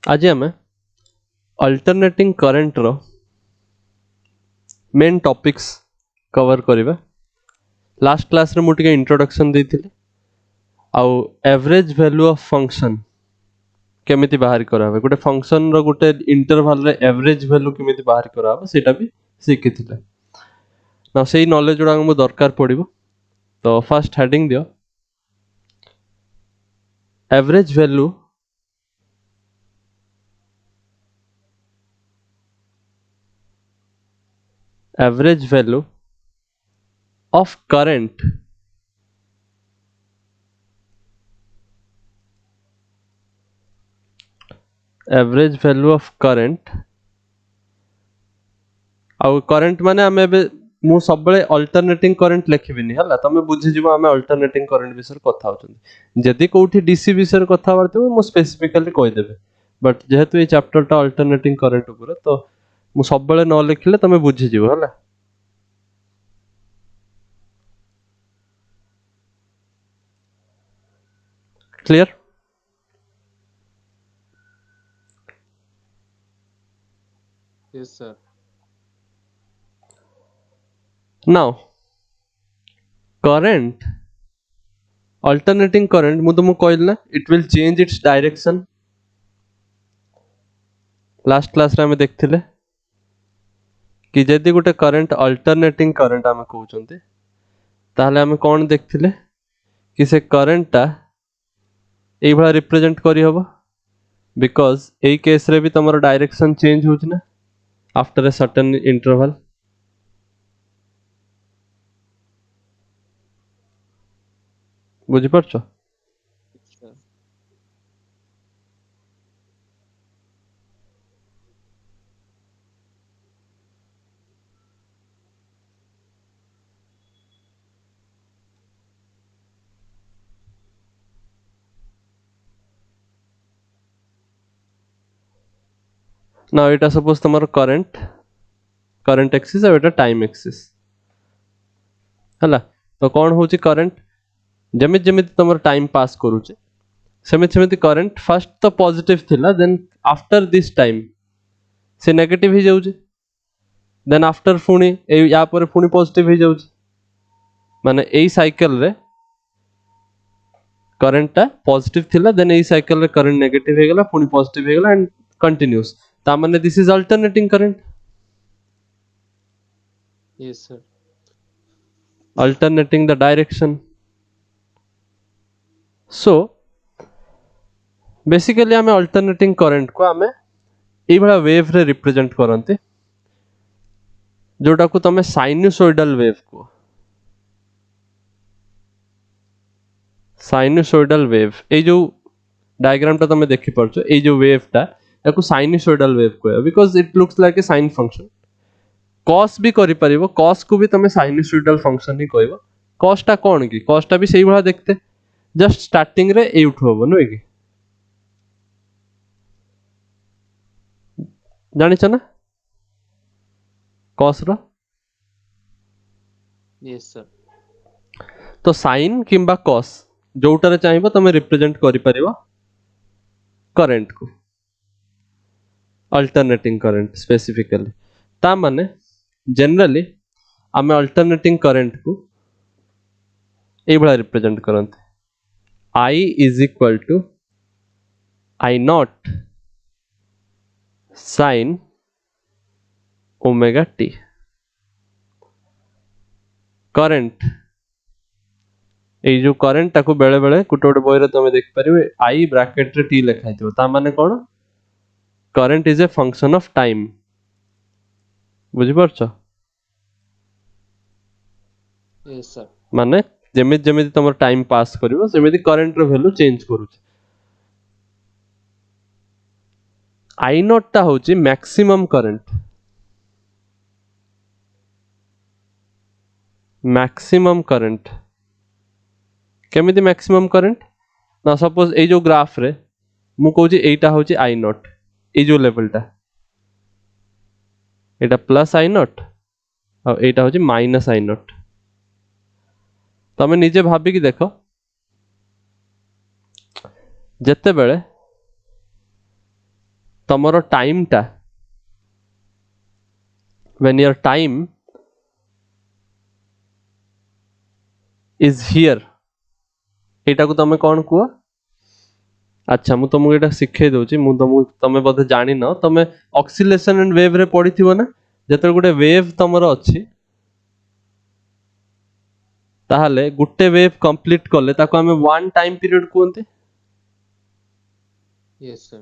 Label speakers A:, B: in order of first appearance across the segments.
A: आज आम alternating current रो main topics cover करिबा। लास्ट क्लास रे मुझे इंट्रोडक्शन देथिले आउ एवरेज वैल्यू ऑफ फंक्शन केमिति बाहर करावे, गोटे फंक्शन रो गोटे इंटरवल रे एवरेज वैल्यू केमिति बाहर करावे सेटा भी शिखिथिले ना। सेही नॉलेज जोडा हमो दरकार पड़िबो। तो फर्स्ट हेडिंग दियो average value of current average value of current आउ करंट माने आमे बे मु सब बळे अल्टरनेटिंग करंट लिखिबिनी हला तमे बुझि जिवो आमे अल्टरनेटिंग करंट विषय कथा होचन। जदि कोठी डीसी विषय कथा वर्तबे मु स्पेसिफिकली कहि देबे, बट जेहेतु ए चैप्टर टा अल्टरनेटिंग करंट ऊपर तो मु सब बळे न लिखिले तमे बुझि जिवो हला। Clear?
B: Yes, sir.
A: Now current alternating current मु तुमको कहल ना it will change its direction। Last class रे हमें देखथिले कि जदि गोटे करंट अल्टरनेटिंग करंट आमे कहउचंते ताहले हमें कोन देखथिले कि से करंट टा एई भला रिप्रेजेंट करी हबो, बिकॉज एई केस रे भी तमरो डायरेक्शन चेंज होछ ना आफ्टर ए सर्टेन इंटरवल। बुझि परछो?
B: Yes, sir.
A: ना एटा सपोज तमरो करंट एक्सिस और एटा टाइम एक्सिस हला। तो कोन होची करंट जेमिति जेमिति तमरो टाइम पास करूचे सेमिति सेमिति करंट फर्स्ट तो पॉजिटिव थिला, देन आफ्टर दिस टाइम से नेगेटिव ही जाउचे, देन आफ्टर फुणी ए या पर फुणी पॉजिटिव ही जाउचे। माने एई साइकिल रे करंट टा पॉजिटिव थिला, देन एई साइकिल रे करंट नेगेटिव हे गेला, फुणी पॉजिटिव हे गेला एंड कंटीन्यूअस। ता माने this is alternating current.
B: Yes, sir.
A: Alternating the direction. So basically आमे अल्टरनेटिंग करंट को आमे एई भला वेव रे रिप्रेजेंट करंते, जोटा को तमे साइनसोइडल वेव को साइनसोइडल वेव ए जो डायग्राम टा तमे देखि परछो ए जो वेव टा याको साइनसोइडल वेव को because it looks like a sine function. Cos भी करि परिबो, कॉस को भी तमे साइनसोइडल फंक्शन ही कहबो। कॉस टा कोन की कॉस टा भी सेही भला देखते जस्ट स्टार्टिंग रे ए उठो हबो नो की जानि छ ना कॉस रो।
B: Yes, sir.
A: तो साइन किंबा कॉस जोटारे चाहिबो तमे रिप्रेजेंट करि परिबो करंट को अल्टरनेटिंग करंट स्पेसिफिकली। ता माने जनरली आमे अल्टरनेटिंग करंट को ए भला रिप्रेजेंट करंते I is equal to I naught sine omega T. Current ए जो करंट टाको बेले बेले गुटे गुटे बही रे तमे देख परिबे I ब्रैकेट रे टी लिखा हितबो, ता माने कोन current is a function of time. बुझि परछो?
B: Yes, sir.
A: माने जेमिति जेमिति तमर टाइम पास करिवो सेमिति करंट रो वैल्यू चेंज करूछ। I नॉट ता होची मैक्सिमम करंट। मैक्सिमम करंट केमिति मैक्सिमम करंट ना सपोज ए जो ग्राफ रे मु कहूची एटा होची I नॉट ए जो लेवल टा एटा प्लस I नॉट और एटा होची माइनस I नॉट। तमे निजे भाबी की देखो जत्ते बेले तमरो टाइम टा when your time is here एटा को तमे कौन कुआ अच्छा मु तुमको एटा सिखे दउची मु तुमको तमे बोधे जानि न तमे ऑक्सिलेशन एंड वेव रे पढ़ी थिबो ना जेतर गुटे वेव तमरो अछि ताहले गुटे वेव कंप्लीट करले ताको हमें वन टाइम पीरियड कहते
B: yes sir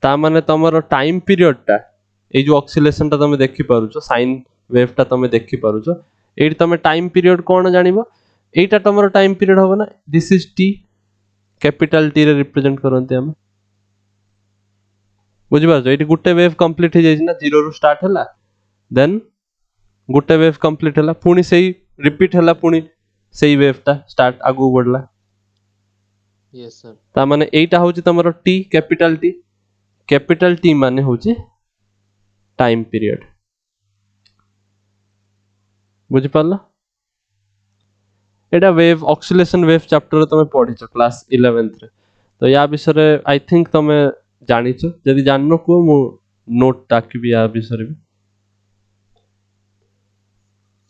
A: ता माने तमरो टाइम पीरियड टा ए जो ऑक्सिलेशन टा तमे देखि पारुछो साइन वेव टा तमे देखि पारुछो एठी तमे टाइम पीरियड कोन जानिबो एटा तमरो टाइम पीरियड होबो ना this is T capital T रे रिप्रेजेंट करनते हम बुझि पारछो एठी गुटे वेव कंप्लीट हो जाइछ ना 0 रु स्टार्ट हला देन गुटे वेव कंप्लीट हला पुनी सेही रिपीट हला पुनी सेही वेव टा स्टार्ट आगु बढ़ला
B: yes sir
A: ता माने एटा होची तमरो टी कैपिटल टी माने होची टाइम पीरियड बुझि पारला एटा वेव ऑक्सिलेशन वेव चैप्टर तमे पढिछो क्लास 11th रे तो या विषय रे आई थिंक तमे जानिछो जदि जाननो को मु नोट टाकिबि या विषय रे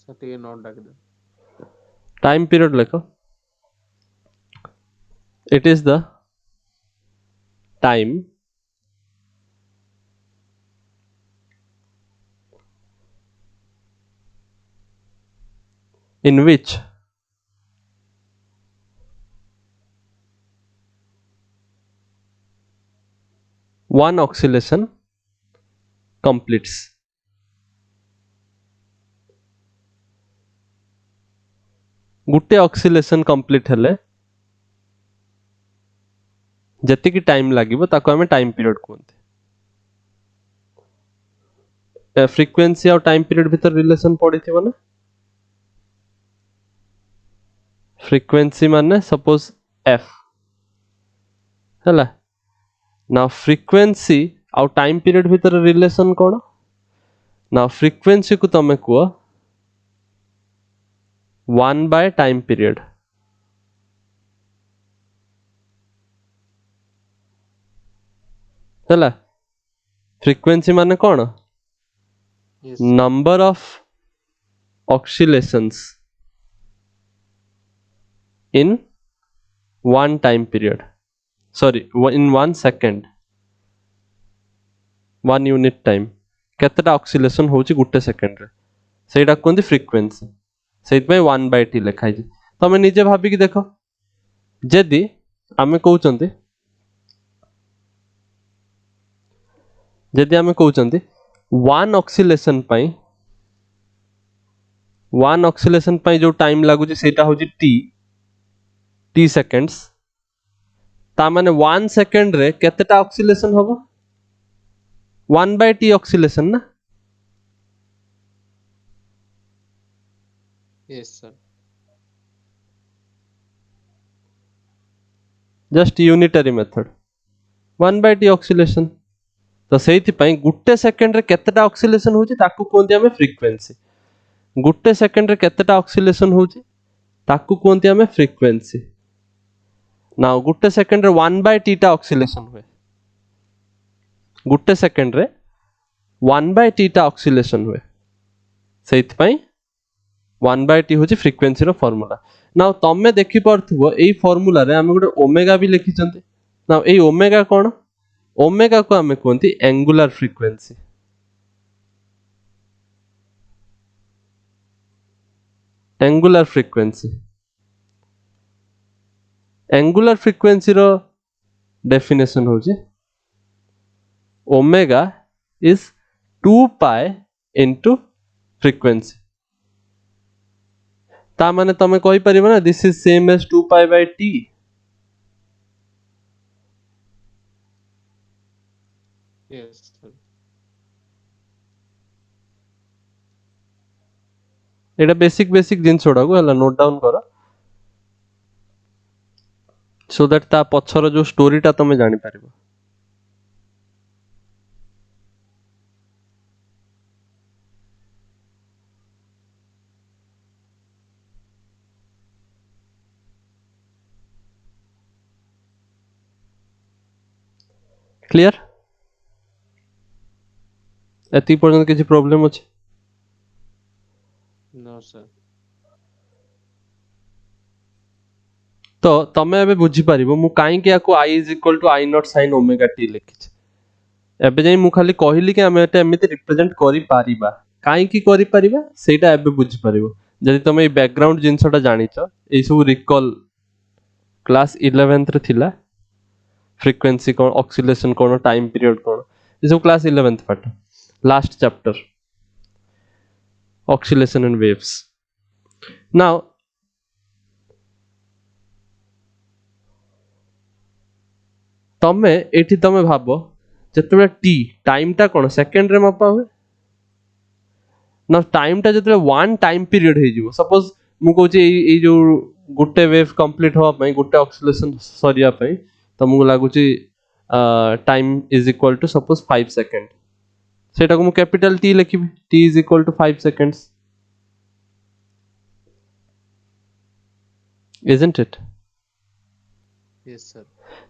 B: sir टे नोट डाक दे
A: टाइम पीरियड लेखो it is the time in which one oscillation completes Gute oscillation complete हेले जति की टाइम लागिबो ताको हमें टाइम पीरियड कहते फ्रीक्वेंसी और टाइम पीरियड भीतर रिलेशन पड़िथिबो ना फ्रीक्वेंसी माने सपोज एफ हला ना फ्रीक्वेंसी और टाइम पीरियड भीतर रिलेशन कोन ना फ्रीक्वेंसी को तमे को 1 बाय टाइम पीरियड हला फ्रीक्वेंसी माने कोन
B: yes sir
A: number of oscillations in one time period sorry in 1 second 1 unit time केतेटा oscillation होची गुटे सेकंड रे सेटा कोंती फ्रीक्वेंसी सेत में 1 बाय टी लिखाई जे तमे निजे भाबी कि देखो जदी आमे कहउचंती जदी आमे कहउचंती 1 ऑक्सिलेशन पई जो टाइम लागुची सेटा होची टी सेकंड्स ता माने 1 सेकंड रे केतेटा ऑक्सिलेशन होबो 1 बाय टी ऑक्सिलेशन ना
B: yes sir
A: just unitary method 1 by T oscillation तो सेहिति पई गुटे सेकंड रे केतेटा ऑक्सिलेशन होची ताकू कोंती हमें फ्रीक्वेंसी गुटे सेकंड रे केतेटा ऑक्सिलेशन होची ताकू कोंती हमें फ्रीक्वेंसी ना गुटे सेकंड रे 1 बाय टी टा ऑक्सिलेशन हुए गुटे सेकंड रे 1 बाय टी टा ऑक्सिलेशन हुए सेहिति पई 1 बाय टी होची फ्रीक्वेंसी रो फार्मूला नाउ तमे देखि परथुबो एई फार्मूला रे हमें गुटे ओमेगा भी लिखिचंती नाउ एई ओमेगा कोन ओमेगा को हमें कोंती एंगुलर फ्रीक्वेंसी एंगुलर फ्रीक्वेंसी रो डेफिनेशन होची omega is 2 pi into frequency ता माने तमे कहि परिबो ना this is same as 2 pi by T
B: yes sir
A: एटा बेसिक जिंस छोड़ा को हला नोट डाउन करो सो दैट ता पछर जो स्टोरी ता तमे जानि परिबो क्लियर एति पर्यंत किसी प्रॉब्लम अछि?
B: No, sir.
A: तो तमे एबे बुझी परिबो मु काई के याको I is equal to I not sin omega t लिखिछ। एबे जाई मु खाली कहिली कि हमें एटा एमिति रिप्रेजेंट करि पारिबा। काई की करि पारिबा सेटा एबे बुझी परिबो। जदि तमे ए बैकग्राउंड जिंसटा जानिचो ए सब रिकॉल क्लास 11th रे थिला फ्रीक्वेंसी कोन ऑक्सिलेशन कोन टाइम पीरियड कोन ए सब क्लास 11th पाठ last chapter oscillation and waves. Now तमे एठी तमे भाबो जतबे t टाइम टा कोन सेकंड रे मापा हुए ना टाइम टा जतबे वन टाइम पीरियड हे जिवो सपोज मु कहूची ए जो गुटे वेव कंप्लीट होवा पई गुटे ऑक्सिलेशन सरिया पई तमु लागुची time is equal to suppose 5 second सेटा को मु कैपिटल t लिखिबी t is equal to 5 seconds isn't it?
B: Yes, sir.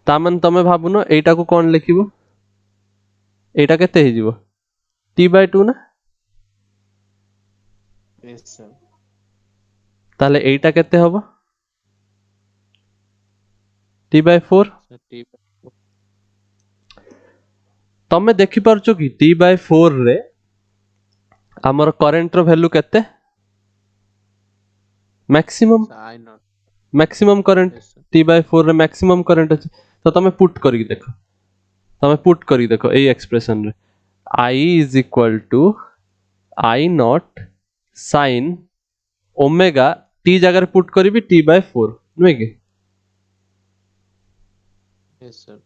A: तामन तमे भाबुनो एटा को कोन लिखिबो एटा केते हे जिवो t/2 ना
B: Yes, sir.
A: ताले एटा केते होबो t/4
B: Sir, T by 4.
A: तमे देखि परचो कि t/4 रे हमर करंट रो वैल्यू केते maximum
B: Sir, I not.
A: Maximum current
B: Yes, sir.
A: t/4 रे मैक्सिमम करंट अछि तो तमे पुट करी देखो तमे पुट करी देखो ए एक्सप्रेशन रे I is equal to I not sin omega t जगह पुट करी t/4 नुहे कि
B: Yes, sir.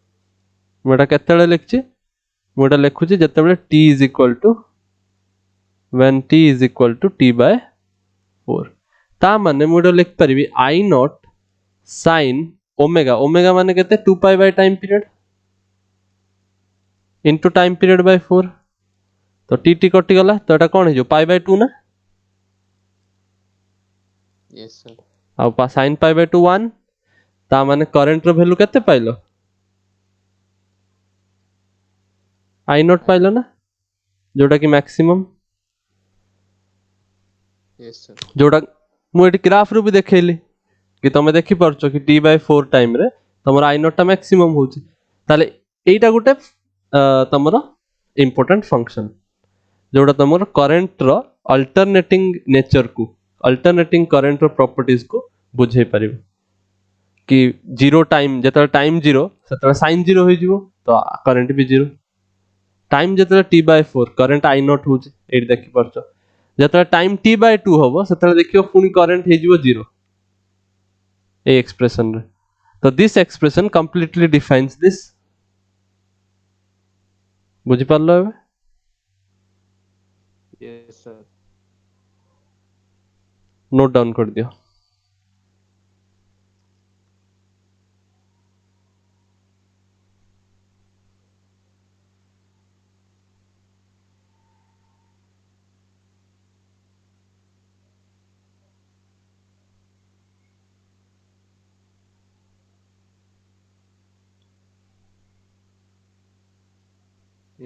A: मुटा केतेले लिखछि मुटा लिखुछि जतेबेले t is equal to when t is equal to t/4 ता माने मुटा लिख परिबी I not sin omega omega माने केते 2 pi bye time period into time period by 4 तो टी कटि गला तो एटा कोन हे जो पाई बाय 2 ना
B: Yes, sir.
A: आ sin पाई बाय 2 1 ता माने करंट रो वैल्यू केते पाइलो I नॉट पाइलो ना जोटा कि मैक्सिमम
B: Yes, sir.
A: जोटा मु एटी ग्राफ रो भी देखैली कि तमे देखि परछो कि t/4 टाइम रे तमर I नॉट ता मैक्सिमम होची ताले एटा गुटे तमरो इंपोर्टेंट फंक्शन जोटा तमर करंट रो अल्टरनेटिंग नेचर को अल्टरनेटिंग करंट रो प्रॉपर्टीज को बुझे परिबो कि जीरो टाइम जतले टाइम जीरो सेतले साइन जीरो होई जिवो तो करंट भी जीरो टाइम जतले t/4 करंट I नॉट होची एटी देखि परछो जतले टाइम t/2 होबो सेतले देखियो पुनी करंट हे जिवो जीरो ए एक्सप्रेशन रे तो this expression completely defines this बुझी पारलो एबे
B: Yes, sir.
A: नोट डाउन कर दियो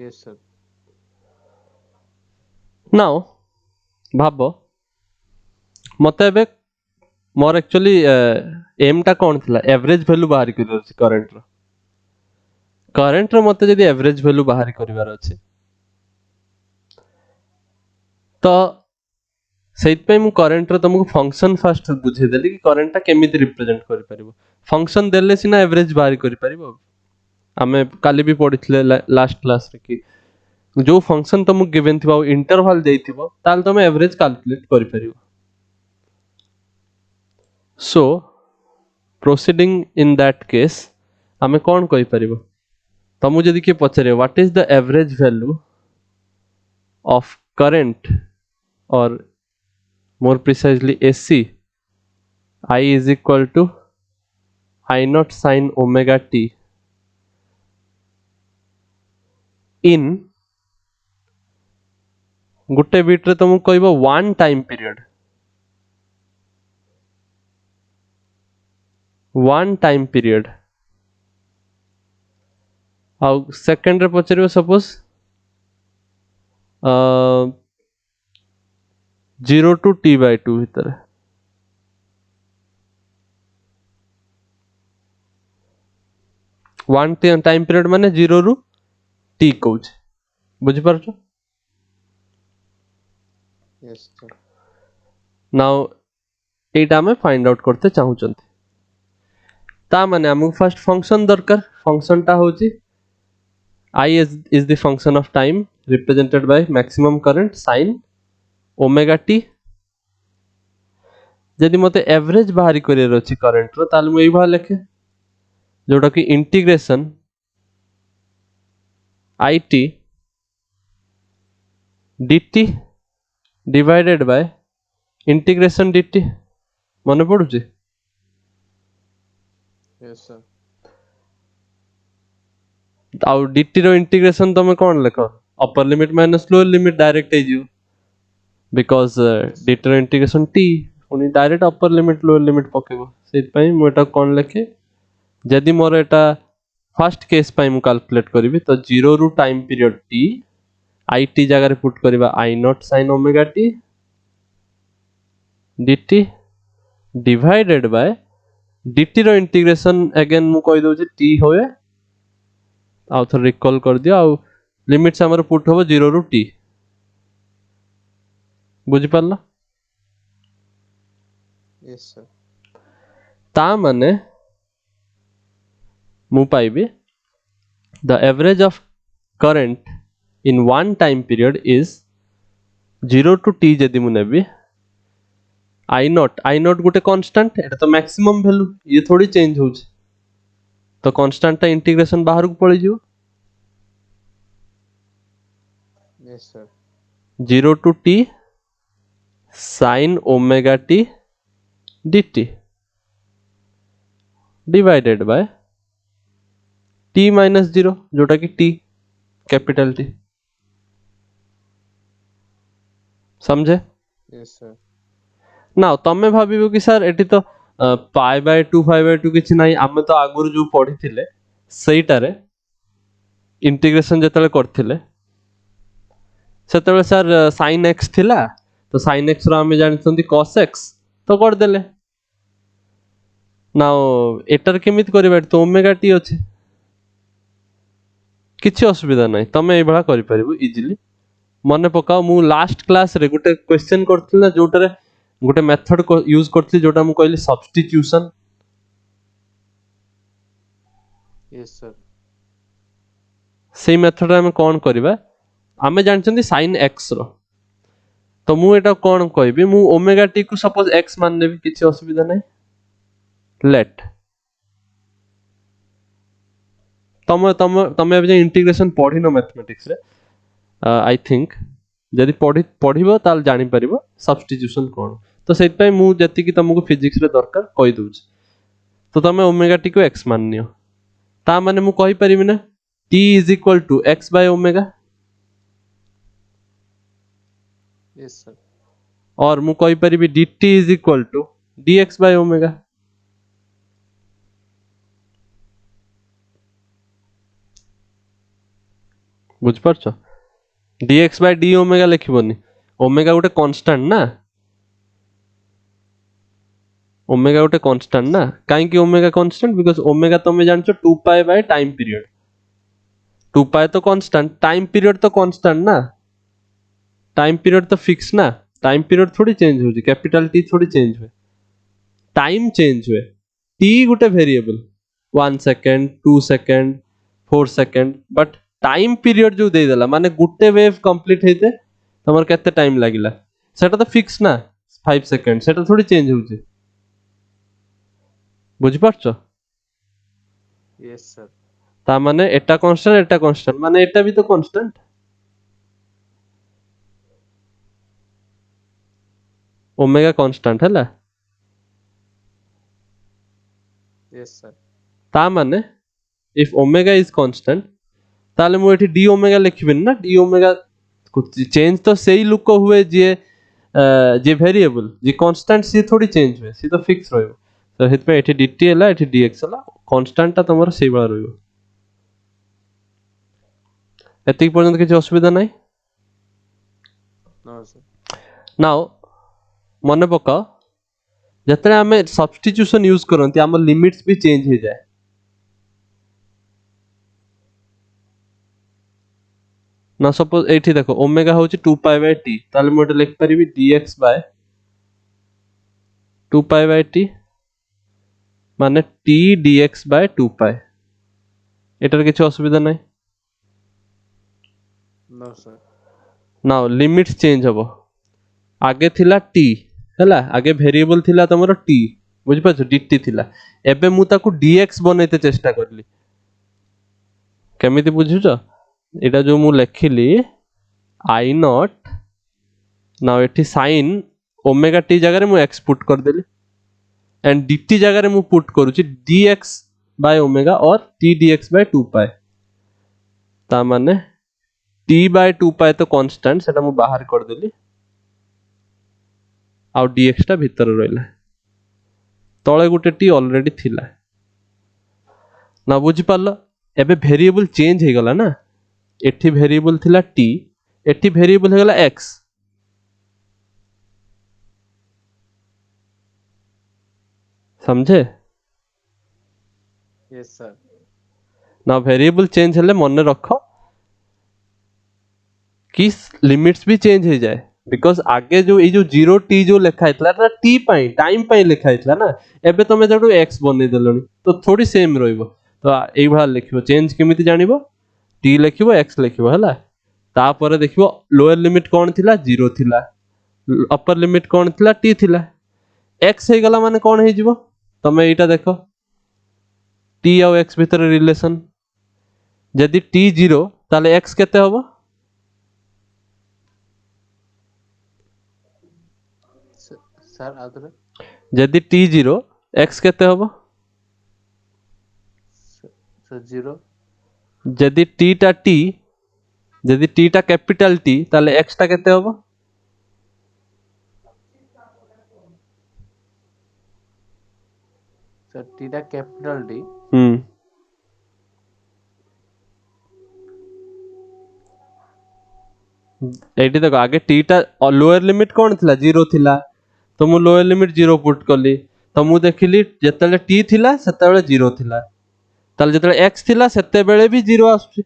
B: Yes, sir.
A: नाउ भाबो मते एबे मोर एक्चुअली एम टा कोन थिला एवरेज वैल्यू बाहर करियो अछि करंट रो मते जदी एवरेज वैल्यू बाहर करिवार अछि तो सेइत पे मु करंट रो तुमको फंक्शन फर्स्ट बुझे देली कि करंट ता केमिति रिप्रेजेंट करि परिबो फंक्शन देले सिना एवरेज बाहर करि परिबो हमें काली भी पढिथिले लास्ट क्लास रे कि जो फंक्शन तुमको गिवन थिबो इंटरवल देइथिबो ताल तुम एवरेज कैलकुलेट करि परिबो so proceeding in that case हमें कोन कहि परिबो तुमको जदी के पछरे what is the average value of current और more precisely AC I is equal to I naught sin omega t in Gute beat रे तुमको कहबो वन टाइम पीरियड आ सेकंड रे पचरियो सपोज 0 to t/2 ଭିତରେ वन टाइम पीरियड माने 0 ରୁ t କହୁଛି ବୁଝିପାରୁଛ
B: yes sir
A: नाउ एटा हमें फाइंड आउट करते चाहूचंती ता माने हमको फर्स्ट फंक्शन दरकार फंक्शन टा होची I is the function of time represented by maximum current sin omega t यदि मते एवरेज बाहरी करियर अछि करंट रो ताल मु एई भा लेखे जोटा कि integration it dt divided by integration dt मने पडुची
B: yes sir
A: आउ dt रो इंटीग्रेशन तमे कोन लेखो upper limit minus lower limit direct हे जियो बिकॉज dt रो इंटीग्रेशन t उनी direct upper limit lower limit पकेबो सेत पई मु एटा कोन लेखे यदि मोर एटा फर्स्ट केस पई मु कैलकुलेट करबी तो 0 रु टाइम पीरियड t it जगह रे पुट करबा I naught sin omega t dt divided by dt रो इंटीग्रेशन अगेन मु कहि दउ जे t होए आउ थर रिकॉल कर दियो आउ लिमिट्स हमर पुट होबो 0 रु t बुझि पारला
B: yes sir
A: ता माने मु पाइबे the average of current in one time period is 0 to t जदि मु नेबी I नॉट गोटे कांस्टेंट एटा तो मैक्सिमम वैल्यू ये थोड़ी चेंज होउछ तो कांस्टेंट ता इंटीग्रेशन बाहर को पड़ी जियो
B: yes sir
A: 0 to t sin omega t dt divided by t minus 0 जोटा कि t कैपिटल T समझे
B: yes sir
A: ना तमे भाबिबो कि सर एटी तो पाई बाय 2 5 बाय 2 किछि नाही आमे तो आगुर जो पढी थिले सेइटारे इंटीग्रेशन जतले करथिले सेतले सर sin x थिला तो sin x रो आमे जानिसंती cos x तो कर देले नाउ एटर केमित करबा तो ओमेगा t अछि किछि असुविधा नाही तमे ए भला करि परिबो इजीली मने पकाओ मु लास्ट क्लास रे गुटे क्वेश्चन करथिल ना जोटारे गुटे मेथड को यूज करथि जोटा मु कहली सब्स्टिट्यूशन
B: yes sir
A: सेही मेथड रे हम कोन करबा आमे जानचंती sin x रो तो मु एटा कोन कहबी मु ओमेगा t को सपोज x मान लेबी किछि असुविधा नाही लेट तमे अब इंटीग्रेशन पढिनो मैथमेटिक्स रे आई थिंक जदि पढिबो ताल जानि परिबो सब्स्टिट्यूशन कोन तो सेत पय मु जति कि तुमको फिजिक्स रे दरकार कहि दउछ तो तमे ओमेगा t को x माननियो ता माने मु कहि परिबी ना t = x / omega
B: yes sir
A: और मु कहि परिबी dt = dx / ओमेगा बुझ परछो dx / d ओमेगा लिखिबोनी ओमेगा गोटे कांस्टेंट ना ओमेगा गोटे कांस्टेंट ना काहे कि ओमेगा कांस्टेंट बिकॉज़ ओमेगा तमे जानछो 2 पाई बाय टाइम पीरियड 2 पाई तो कांस्टेंट टाइम पीरियड तो कांस्टेंट ना टाइम पीरियड तो फिक्स ना टाइम पीरियड थोड़ी चेंज होजी कैपिटल T थोड़ी चेंज हुए टाइम चेंज हुए T गोटे variable 1 second 2 second 4 second but time period जो दे देला माने गुटे वेव कंप्लीट हेते तमर केते टाइम लागिला सेटा तो फिक्स ना 5 सेकंड सेटा थोड़ी चेंज होजी बुझि पारछो
B: yes sir
A: ता माने एटा कांस्टेंट माने एटा भी तो कांस्टेंट ओमेगा कांस्टेंट हैला
B: yes sir
A: ता माने इफ ओमेगा इज कांस्टेंट ताले मु एठी डी ओमेगा लिखबिन ना डी ओमेगा कुछ चेंज तो सेही लुक हुए जे वेरिएबल जे कांस्टेंट सी थोड़ी चेंज हुए सी तो फिक्स रहइबो तो हेत पे एठी dt हैला एठी dx हैला कांस्टेंट ता तमर सेही बळा रहइबो एतिक पर्यंत किछ असुविधा नाही
B: No, sir.
A: नाउ मन पकाओ जिते आम सब्स्टिट्यूशन यूज करते आम लिमिट्स भी चेंज हो जाए ना सपोज ये देख ओमेगा हूँ 2π/t ताले मुझे लिख पारि dx/2π/t माने t dx/2π एटार किसी असुविधा ना
B: No, sir.
A: Now limits change हम आगे थिला t हैला आगे वेरिएबल थिला तमरो t बुझि पाछ dt थिला एबे मु ताकू dx बनैते चेष्टा करली केमिति बुझुछ एटा जो मु लेखिली i नॉट नाउ एठी sin ओमेगा t जगह रे मु x पुट कर देली एंड dt जगह रे मु पुट करूची dx बाय ओमेगा और t dx/2π ता माने t बाय 2π तो कांस्टेंट सेटा मु बाहर कर देली आउ dx टा भीतर रहिला तळे गुटे t ऑलरेडी थिला ना बुझी पारलो एबे वेरिएबल चेंज हे गला ना एठी वेरिएबल थिला t एठी वेरिएबल हे गला x समझे
B: Yes, sir.
A: ना वेरिएबल चेंज हेले मन रख कि लिमिट्स भी चेंज हो जाए बिकॉज आगे जो ये जो 0t जो लिखा हैतला ना t पाई टाइम पाई लिखा हैतला ना एबे तमे जडू x बनै देलनी तो थोड़ी सेम रहइबो तो एई भा लिखिबो चेंज केमिति जानिबो t लिखिबो x लिखिबो हला तापर देखिबो लोअर लिमिट कोन थिला 0 थिला अपर लिमिट कोन थिला t थिला x हे गला माने कोन हे जिवो तमे एटा देखो t और x भीतर रिलेशन यदि t 0 ताले x केते होबो
B: Sir, आदरे
A: यदि t 0 x केते होबो
B: sir 0.
A: यदि t टा कैपिटल t ताले x टा केते होबो
B: Sir, T टा capital T.
A: एठी देखो आगे t टा लोअर लिमिट कोन थिला 0 थिला तो मु लोअर लिमिट 0 पुट करली तो मु देखिली जेतेले t थिला सेतेले 0 थिला ताले जेतेले x थिला सेते बेले भी 0 आसुची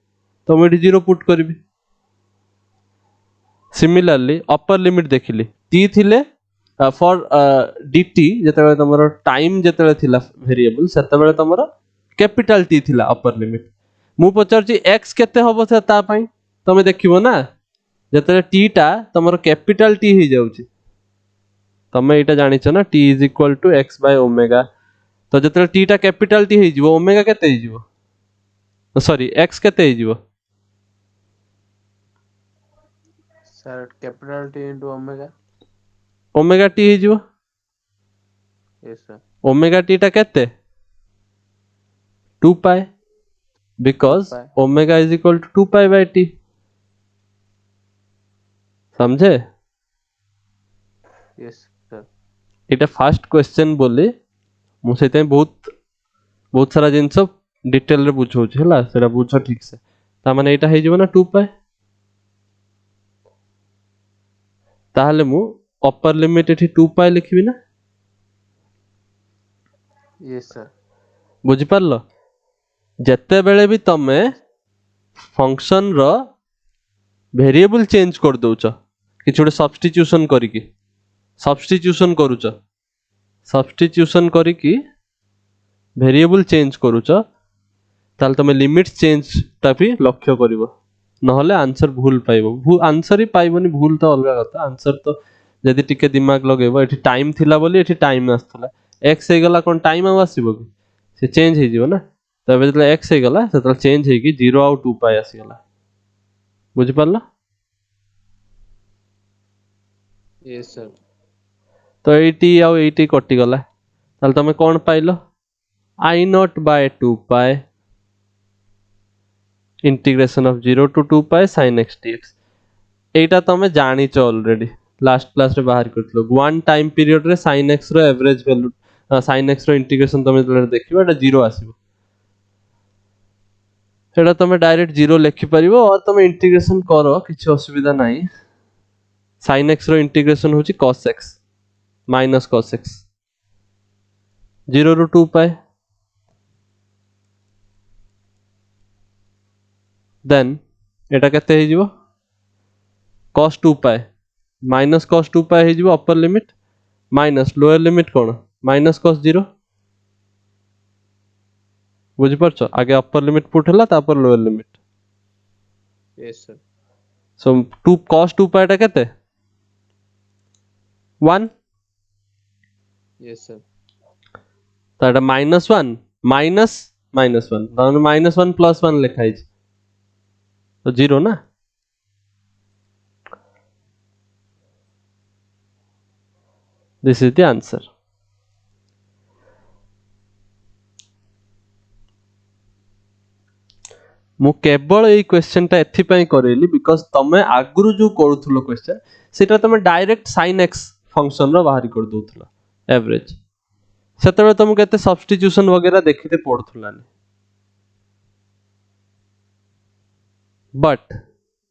A: तो मु एठी 0 पुट करबी सिमिलरली अपर लिमिट देखिली t थिले फॉर dt जेतेले तमरो टाइम जेतेले थिला वेरिएबल सेतेबेले तमरो कैपिटल t थिला अपर लिमिट मु पचारची x केते होबो से ता पई तमे देखिबो ना जेतेले t टा तमरो कैपिटल t ही जाउची तमे एटा जानिछ ना t = x / ओमेगा तो जेतेले t टा कैपिटल t ही जिवो ओमेगा केते ही जिवो सॉरी x केते ही जिवो
B: Sir, capital T into omega.
A: Omega t ही जिवो
B: Yes, sir.
A: ओमेगा t टा केते 2π because
B: 2π.
A: omega is equal to 2π/t समझे
B: Yes, sir.
A: एटा फर्स्ट क्वेश्चन बोली मु सेते बहुत सारा जिंस डिटेल रे बुझौ छै हला सेरा बुझो ठीक से ता माने एटा हे जिवो ना 2π ताहले मु अपर लिमिट एठी 2π लिखबी ना
B: Yes, sir.
A: बुझी पारलो जत्ते बेले भी तमे फंक्शन रो वेरिएबल चेंज कर दोछ किछ गोटे सब्स्टिट्यूशन करिकि सब्स्टिट्यूशन करिकि वेरिएबल चेंज करूछ ताल तमे लिमिट चेंज ता भी लक्ष्य करिवो नहले आंसर भूल पाइबो आंसर ही पाइबोनी भूल तो अलग कथा आंसर तो यदि टिके दिमाग लगेबो एठी टाइम थिला बोली एठी टाइम आस्तला x हे गला कोन टाइम आसीबो कि से चेंज हे जिवो ना तबे जतले x हे गला सेतले चेंज हे कि 0 आउ 2π आसी गला बुझि पारला
B: Yes, sir.
A: तो 80 आउ 80 कटि गला ताल तमे कोन पाइलो i0/2π integration of 0 to 2π sin x dx एटा तमे जानिच ऑलरेडी लास्ट क्लास रे बाहर करथलो वन टाइम पीरियड रे sin x रो एवरेज वैल्यू sin x रो इंटीग्रेशन तमे देखिबो एटा 0 आसीबो एटा तमे डायरेक्ट 0 लिखि परिबो और तमे इंटीग्रेशन करो किछ असुविधा नाही sin x रो इंटीग्रेशन होची cos x minus cos x 0 ରୁ 2 पाए देन एटा केते हे जिवो cos 2 पाए माइनस cos 2 पाए हे जिवो upper limit minus lower limit कोन माइनस cos 0 बुझि परछो आगे अपर लिमिट पुट हला तापर लोअर लिमिट
B: yes sir
A: सो 2 cos 2 पाए टा केते 1
B: yes sir
A: तो एटा माइनस 1 माइनस माइनस 1 ताने माइनस 1 प्लस 1 लिखाई तो 0 ना दिस इज द आंसर मु केवल ये क्वेश्चन टा एथि पई करेली बिकॉज़ तमे आगुरु जो करूथलो क्वेश्चन सेटा तमे डायरेक्ट sin x फंक्शन रो बाहरी कर दोथलो एवरेज सेतबे तुम केते सब्स्टिट्यूशन वगैरह देखिते पड़थुलानी बट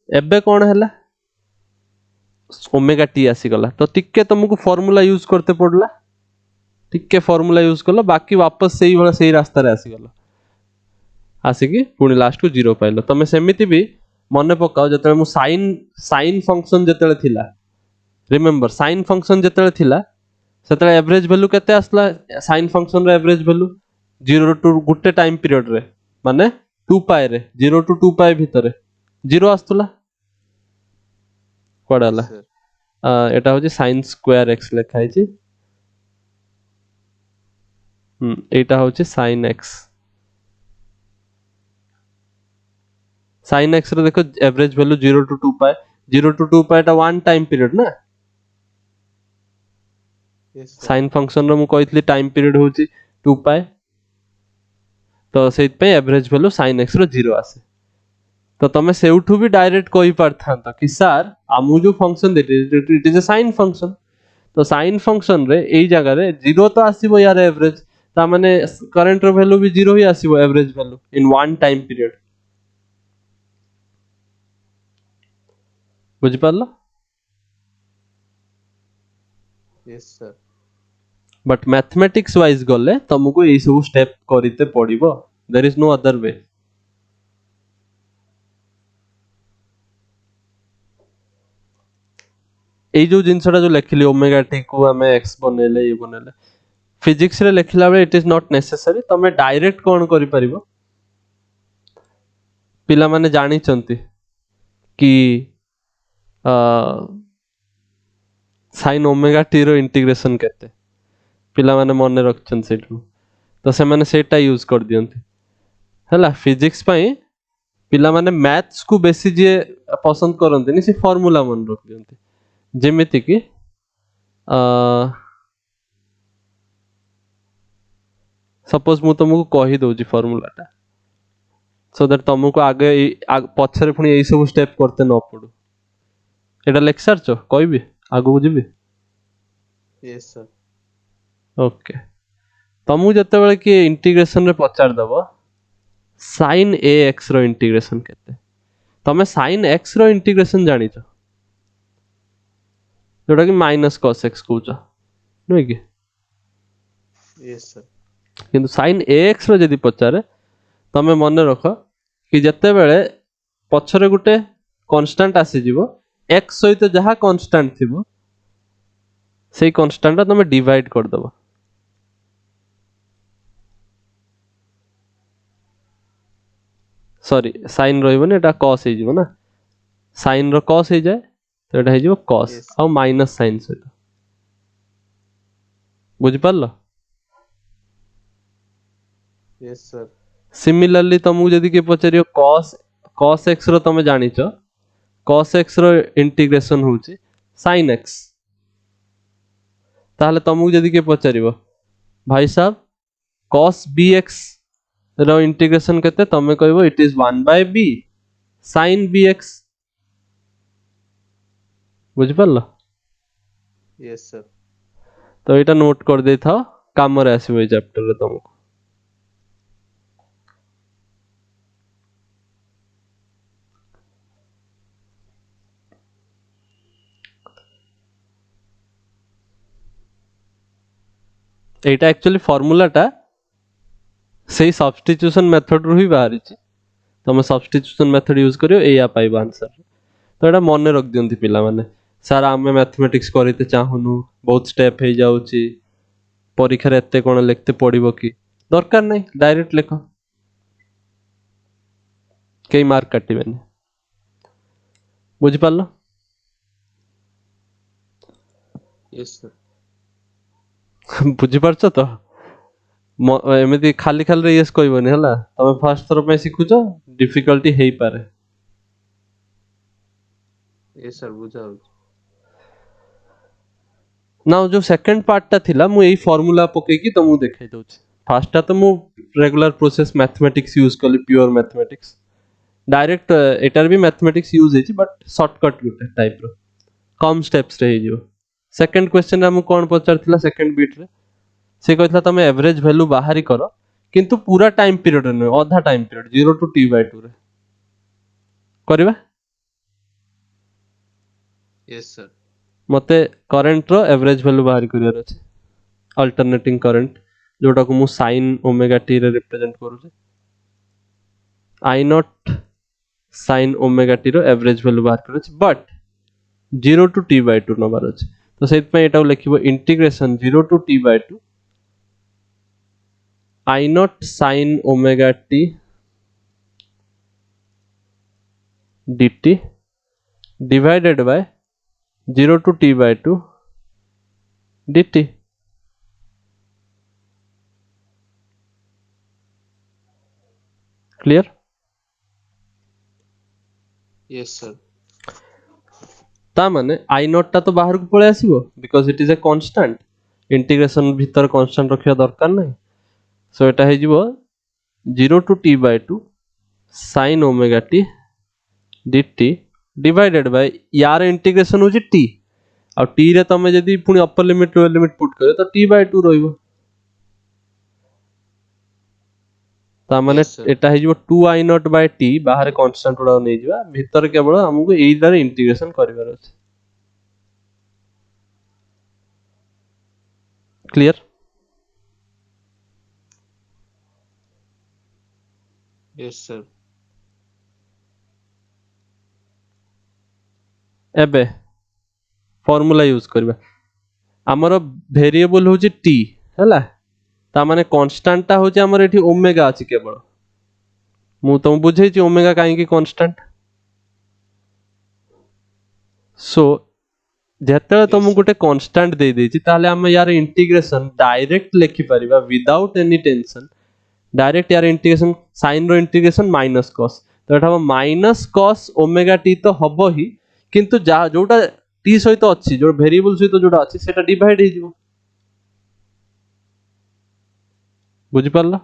A: एबे कोन हैला ओमेगा टी आसी गला तो टिके तुमको फार्मूला यूज करते पड़ला टिके फार्मूला यूज करलो बाकी वापस सेही वाला सेही रास्ता रे आसी गला आसिकी पुणी लास्ट को 0 पाइलो तमे सेमिति भी मने पकाओ जते मु साइन फंक्शन जते थिला रिमेंबर साइन फंक्शन जते थिला सेते एवरेज वैल्यू केते आसला साइन फंक्शन रो एवरेज वैल्यू 0 टू गुटे टाइम पीरियड रे माने 2 पाए रे 0 टू 2 पाए भीतर 0 आस्तुला कोडाला
B: yes sir
A: एटा होची sin स्क्वायर x लिखाई छी एटा होची sin x sin x रे देखो एवरेज वैल्यू 0 टू 2 पाए 0 टू 2 पाए टा वन टाइम पीरियड ना
B: yes sir
A: sin फंक्शन रो मु कहितली टाइम पीरियड होची 2 पाए तो सेत पे एवरेज वैल्यू sin x रो 0 आसे तो तमे सेउठू भी डायरेक्ट कहि परथांत कि सर आमु जो फंक्शन देते it is a sine function तो साइन फंक्शन रे एई जगह रे 0 तो आसीबो यार एवरेज ता माने करंट रो वैल्यू भी 0 ही आसीबो average value in one time period बुझि पारलो
B: yes sir
A: but mathematics wise गले तुमको एई सब स्टेप करिते पड़िबो there is no other way एई जो जिंसटा जो लेखिली ओमेगा टी को हमें x बनेले ये बनेले फिजिक्स रे लेखिला बेले इट इज नॉट नेसेसरी तमे डायरेक्ट कोन करि परिबो पिला माने जानि चंती कि sin ओमेगा टी रो इंटीग्रेशन केते पिला माने मने रखछन सेठू तो से माने सेटा यूज कर दियंती हला फिजिक्स पई पिला माने मैथ्स को बेसी जे पसंद करंती नि से फार्मूला मन रख दियंती जेमिति कि सपोज मु तुमको कहि दोजी फार्मूला टा सो दैट तुमको आगे पछरे पुनी एई सब स्टेप करते न पड़ू एटा लेक्चर छ कहबी आगु जिबी
B: yes sir
A: ओके तुमको जते बेले कि इंटीग्रेशन रे पचार दबो sin ax रो इंटीग्रेशन केते तमे sin x रो इंटीग्रेशन जानि छ जोटा कि माइनस cos x कहूछ नुई कि
B: yes sir
A: किंतु sin ax रो जदी पचारे तमे मन रख कि जते बेले पछरे गुटे कांस्टेंट आसी जिवो x सहित जहा कांस्टेंट थिबो सेही कांस्टेंट ता तमे डिवाइड कर दबो सॉरी sin रहइबोनी एटा cos हे जिवो ना sin रो cos हे जाय तो एटा हे जिवो cos
B: yes
A: आ माइनस sin सहित बुझि पारलो
B: yes sir
A: सिमिलरली तुमको जदी के पचारियो cos x रो तमे जानि छ cos x रो इंटीग्रेशन होची sin x ताहले तुमको जदी के पचारिबो भाई साहब cos bx रो इंटीग्रेशन केते तमे कहबो it is 1 by b sin bx बुझि पारलो
B: yes sir
A: तो एटा नोट कर दे था काम रे आसीबो ए चैप्टर रे तुमको এইটা एक्चुअली फॉर्मूलाटा सेही सब्स्टिट्यूशन मेथड रु ही बाहरी तमे सब्स्टिट्यूशन मेथड यूज करियो एया पाइबो आंसर तो एटा मन रख दियंती पिला माने सर आमे मैथमेटिक्स करते चाहूनु बहुत स्टेप हे जाउची परीक्षा रे एते कोन लिखते पड़िबो कि दरकार नै डायरेक्ट लिखो कई मार्क काटिबेनी बुझि पारलो
B: यस सर
A: बुझि पारछ तो एमिति खाली खाली रे यस कहबोनी हला तमे फर्स्ट थरो पे सिखुचो डिफिकल्टी हेई पारे
B: यस सर बुझा
A: नाउ जो सेकंड पार्ट ता थिला मु एई फार्मूला पके की तुमु देखाई दउची फर्स्ट ता तो मु रेगुलर प्रोसेस मैथमेटिक्स यूज करली प्योर मैथमेटिक्स डायरेक्ट एटार भी मैथमेटिक्स यूज हेची but shortcut Gute type row come steps रे हिजो सेकंड क्वेश्चन रा मु कोन पचारथिला सेकंड बीट रे से कहथला तमे एवरेज वैल्यू बाहरी करो किंतु पूरा टाइम पीरियड रे आधा टाइम पीरियड 0 टू t/2 रे करबा
B: यस सर
A: मते करंट रो एवरेज वैल्यू बाहर करियर अछि अल्टरनेटिंग करंट जोटा को मु sin ओमेगा t रे रिप्रेजेंट करू छै I naught sin omega t रो एवरेज वैल्यू बाहर करू छै बट 0 टू t/2 नंबर अछि तो सेत पे एटा लिखिबो integration 0 to t/2 I naught sin omega t dt divided by 0 to t/2 dt clear
B: yes sir
A: ता माने I नॉट ता तो बाहर को पळे आसीबो because it is a constant integration भीतर कांस्टेंट रखिया दरकार नै सो एटा हे जिवो 0 to t/2 sin omega t dt divided by यार इंटीग्रेशन हो t आ t रे तमे जदी पुनी upper limit lower limit put करे तो t/2 रहइबो ता माने
B: Yes, sir.
A: एटा हे जिवो 2I नॉट बाय t बाहर कांस्टेंट उडा नै जिवा भीतर केवल हमकु एई द्वारा इंटीग्रेशन करिवार अछि क्लियर
B: यस सर
A: एबे फार्मूला यूज करबा हमर वेरिएबल होची t हैला ता माने कांस्टेंट ता होची हमर एठी ओमेगा अछि केवल मु तुम बुझै छी ओमेगा काहे की कांस्टेंट सो जेते तुम
B: sir.
A: गुटे कांस्टेंट दे देछि ताले हम यार इंटीग्रेशन डायरेक्ट लिखि परिबा विदाउट एनी टेंशन डायरेक्ट यार इंटीग्रेशन sin रो इंटीग्रेशन माइनस cos तो एठा माइनस cos ओमेगा t तो हबो ही किंतु जा जोटा t सहित अछि जो वेरिएबल सहित जोटा अछि सेटा डिवाइड हे जिवो बुझि परला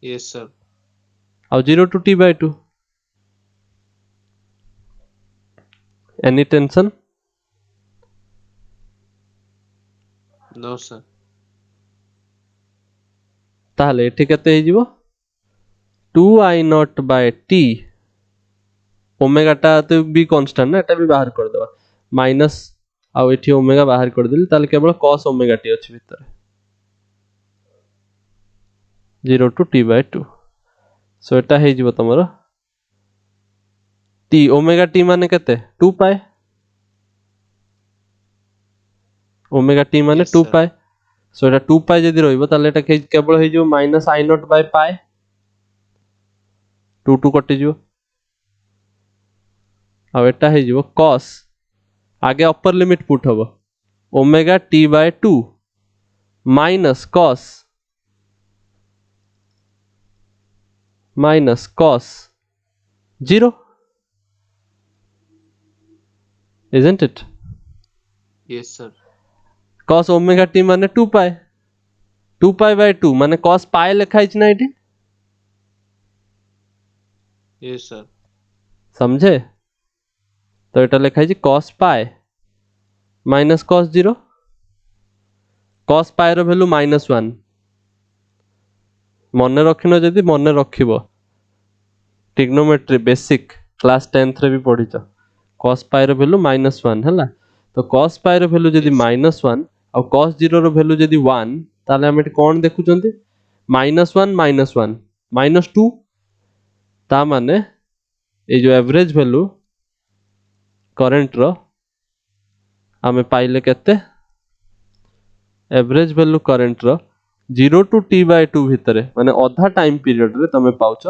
B: यस सर
A: और 0 to t/2 any tension
B: no sir
A: ताहले एठी केते हे जिवो 2I not bye t omega टा तो भी कांस्टेंट ना एटा भी बाहर कर देबा माइनस आ एठी ओमेगा बाहर कर देली ताले केवल cos ओमेगा t अछि भीतर 0 to t/2 सो एटा हे जिवो तमरो t ओमेगा t माने केते 2 पाई ओमेगा t माने
B: Yes,
A: 2
B: sir.
A: पाई सो एटा 2 पाई जदी रहइबो ताले एटा केवल हे जिवो minus I naught by pi 2 2 कटि जिवो आ एटा हे जिवो cos आगे अपर लिमिट पुट हबो omega t/2 minus cos minus cos 0 isn't it
B: yes sir
A: cos omega t माने 2 पाई 2 पाई by 2 माने cos पाई लिखा हिच ना एटी
B: यस सर
A: समझे तो एटा लिखा हिच cos पाई minus cos 0 cos पाई रो वैल्यू -1 मने रखिनो जदी मने रखिबो ट्रिग्नोमेट्री बेसिक क्लास 10th रे भी पढिचो cos पाई रो वैल्यू -1 हला तो cos पाई रो वैल्यू जदी
B: Yes.
A: -1 ଆଉ cos 0 ର value ଯଦି 1 ताले हम एटी कोन देखुचंती -1 -1 -2 ता माने ए जो एवरेज वैल्यू करंट रो आमे पाइले केते एवरेज वैल्यू करंट रो 0 टू t/2 भितरे माने आधा टाइम पीरियड रे तमे पाउछ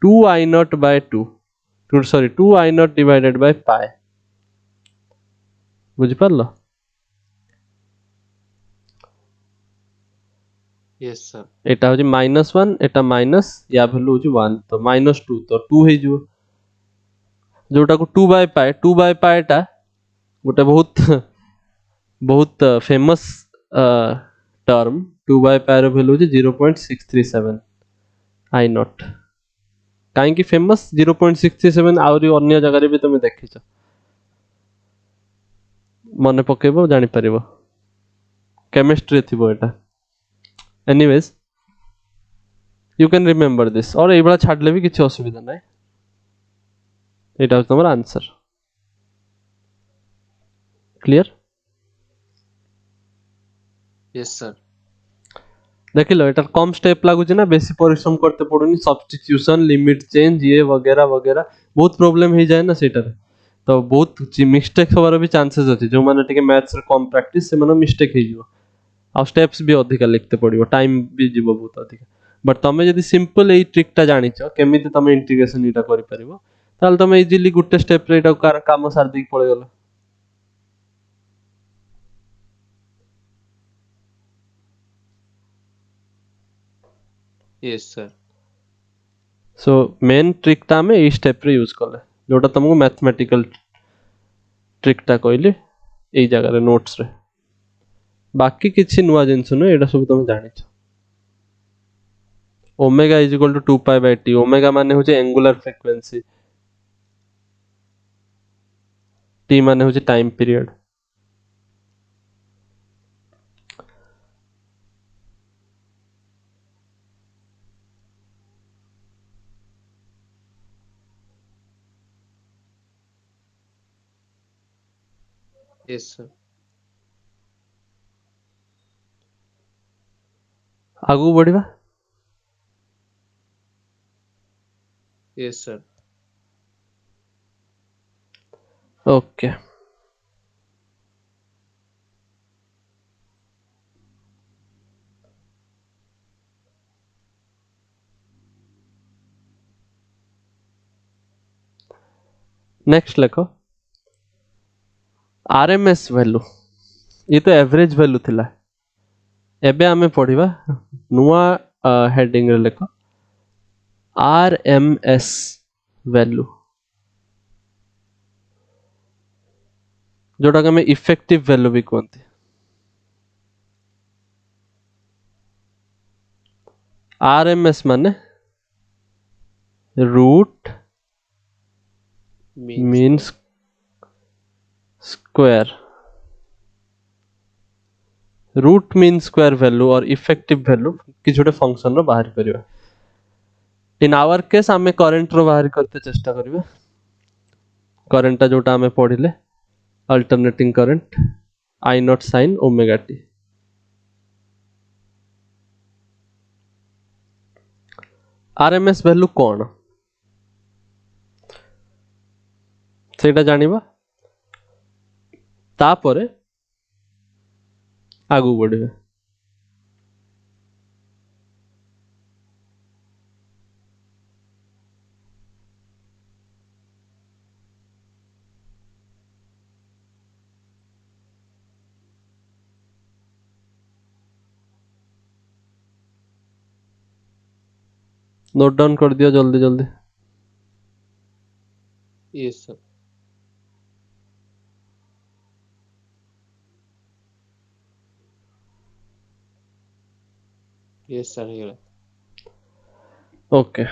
A: 2 sorry 2 I naught divided by pi बुझि पारलो
B: yes sir
A: एटा होची -1 एटा माइनस या वैल्यू होची 1 तो -2 तो 2 हे जिवो जोटा को 2/π टा गोटे बहुत बहुत फेमस टर्म 2/π रो वैल्यू होची 0.637 I नॉट काहे कि फेमस 0.637 आउरी अन्य जगह रे भी तुम देखिछ मने पकेबो जानि परिबो केमिस्ट्री थिबो एटा anyways you can remember this और एबला छाडले भी किछ असुविधा नै एटा तमर आंसर क्लियर
B: yes sir
A: देखिलो एटा कम स्टेप लागुची ना बेसी परिश्रम करते पड़ुनी सब्स्टिट्यूशन लिमिट चेंज ये वगैरह वगैरह बहुत प्रॉब्लम हो जाए ना सेटार तो बहुत मिस्टेक होबार भी चांसेस अछि जो माने टिके मैथ्स रे कम प्रैक्टिस से माने मिस्टेक हे जिवो आ स्टेप्स भी अधिका लिखते पड़िबो टाइम भी जिवो बहुत अधिका बट तमे यदि सिंपल ए ट्रिकटा जानिचो केमिति तमे इंटीग्रेशन इटा करि परिबो ताल तमे इजीली गुटे स्टेप रे इटा काम सार दी पळे गेलो
B: yes sir
A: सो मेन ट्रिकटा हमें ए स्टेप रे यूज करले जोटा तुमको मैथमेटिकल ट्रिकटा कहली ए जगह रे नोट्स रे बाकी किछि नुवा जिंस न एटा सब तुम जानिछ omega is equal to 2π/t omega माने होचे एंगुलर फ्रीक्वेंसी t माने होचे टाइम पीरियड
B: yes sir
A: आगु बढ़िबा
B: yes sir
A: ओके नेक्स्ट लिखो आरएमएस वैल्यू ये तो एवरेज वैल्यू थिला एबे आमे पढ़िबा नुवा हेडिंग रे लिखो आरएमएस वैल्यू जोटा के इफेक्टिव वैल्यू भी कहते आरएमएस माने root mean square root mean square value और इफेक्टिव वैल्यू किसी गोटे फंक्शन रो बाहर करिवा इन आवर केस आमे करंट रो बाहर करते चेष्टा करिवा करंट जोटा आमे पढ़िले alternating current I naught sine omega T RMS value कौन सेटा जानिबा तापरे आगु बढ़िबा नोट डाउन कर दिया जल्दी जल्दी
B: yes sir yes sir here
A: okay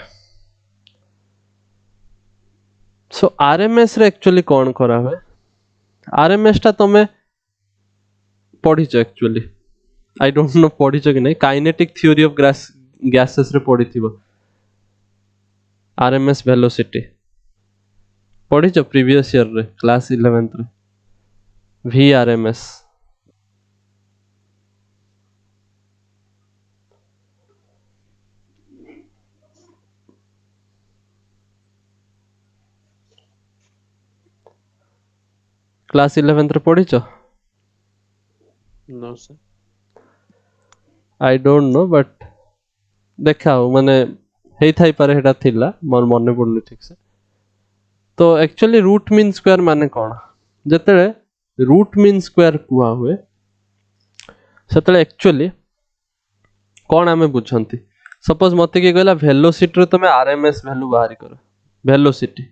A: so RMS रे एक्चुअली कौन करा हुए आरएमएस टा तमे पढ़िछ एक्चुअली आई डोंट नो पढ़िछ कि नहीं काइनेटिक थ्योरी ऑफ गैसेस रे पढ़िथिबो आरएमएस वेलोसिटी पढ़िछ प्रीवियस ईयर रे क्लास 11th रे वीआरएमएस क्लास 11th रे पढ़िଛ?
B: No, sir.
A: I don't know but देखाओ माने हेई थाई पारे हेटा थिला मोर मने पड़ुनी ठीक से। तो एक्चुअली रूट मीन स्क्वायर माने कोन जतले रूट मीन स्क्वायर कुआ हुए सेतले एक्चुअली कोन आमे बुझंती सपोज मते के कहला वेलोसिटी रे तमे आरएमएस वैल्यू बाहर करो वेलोसिटी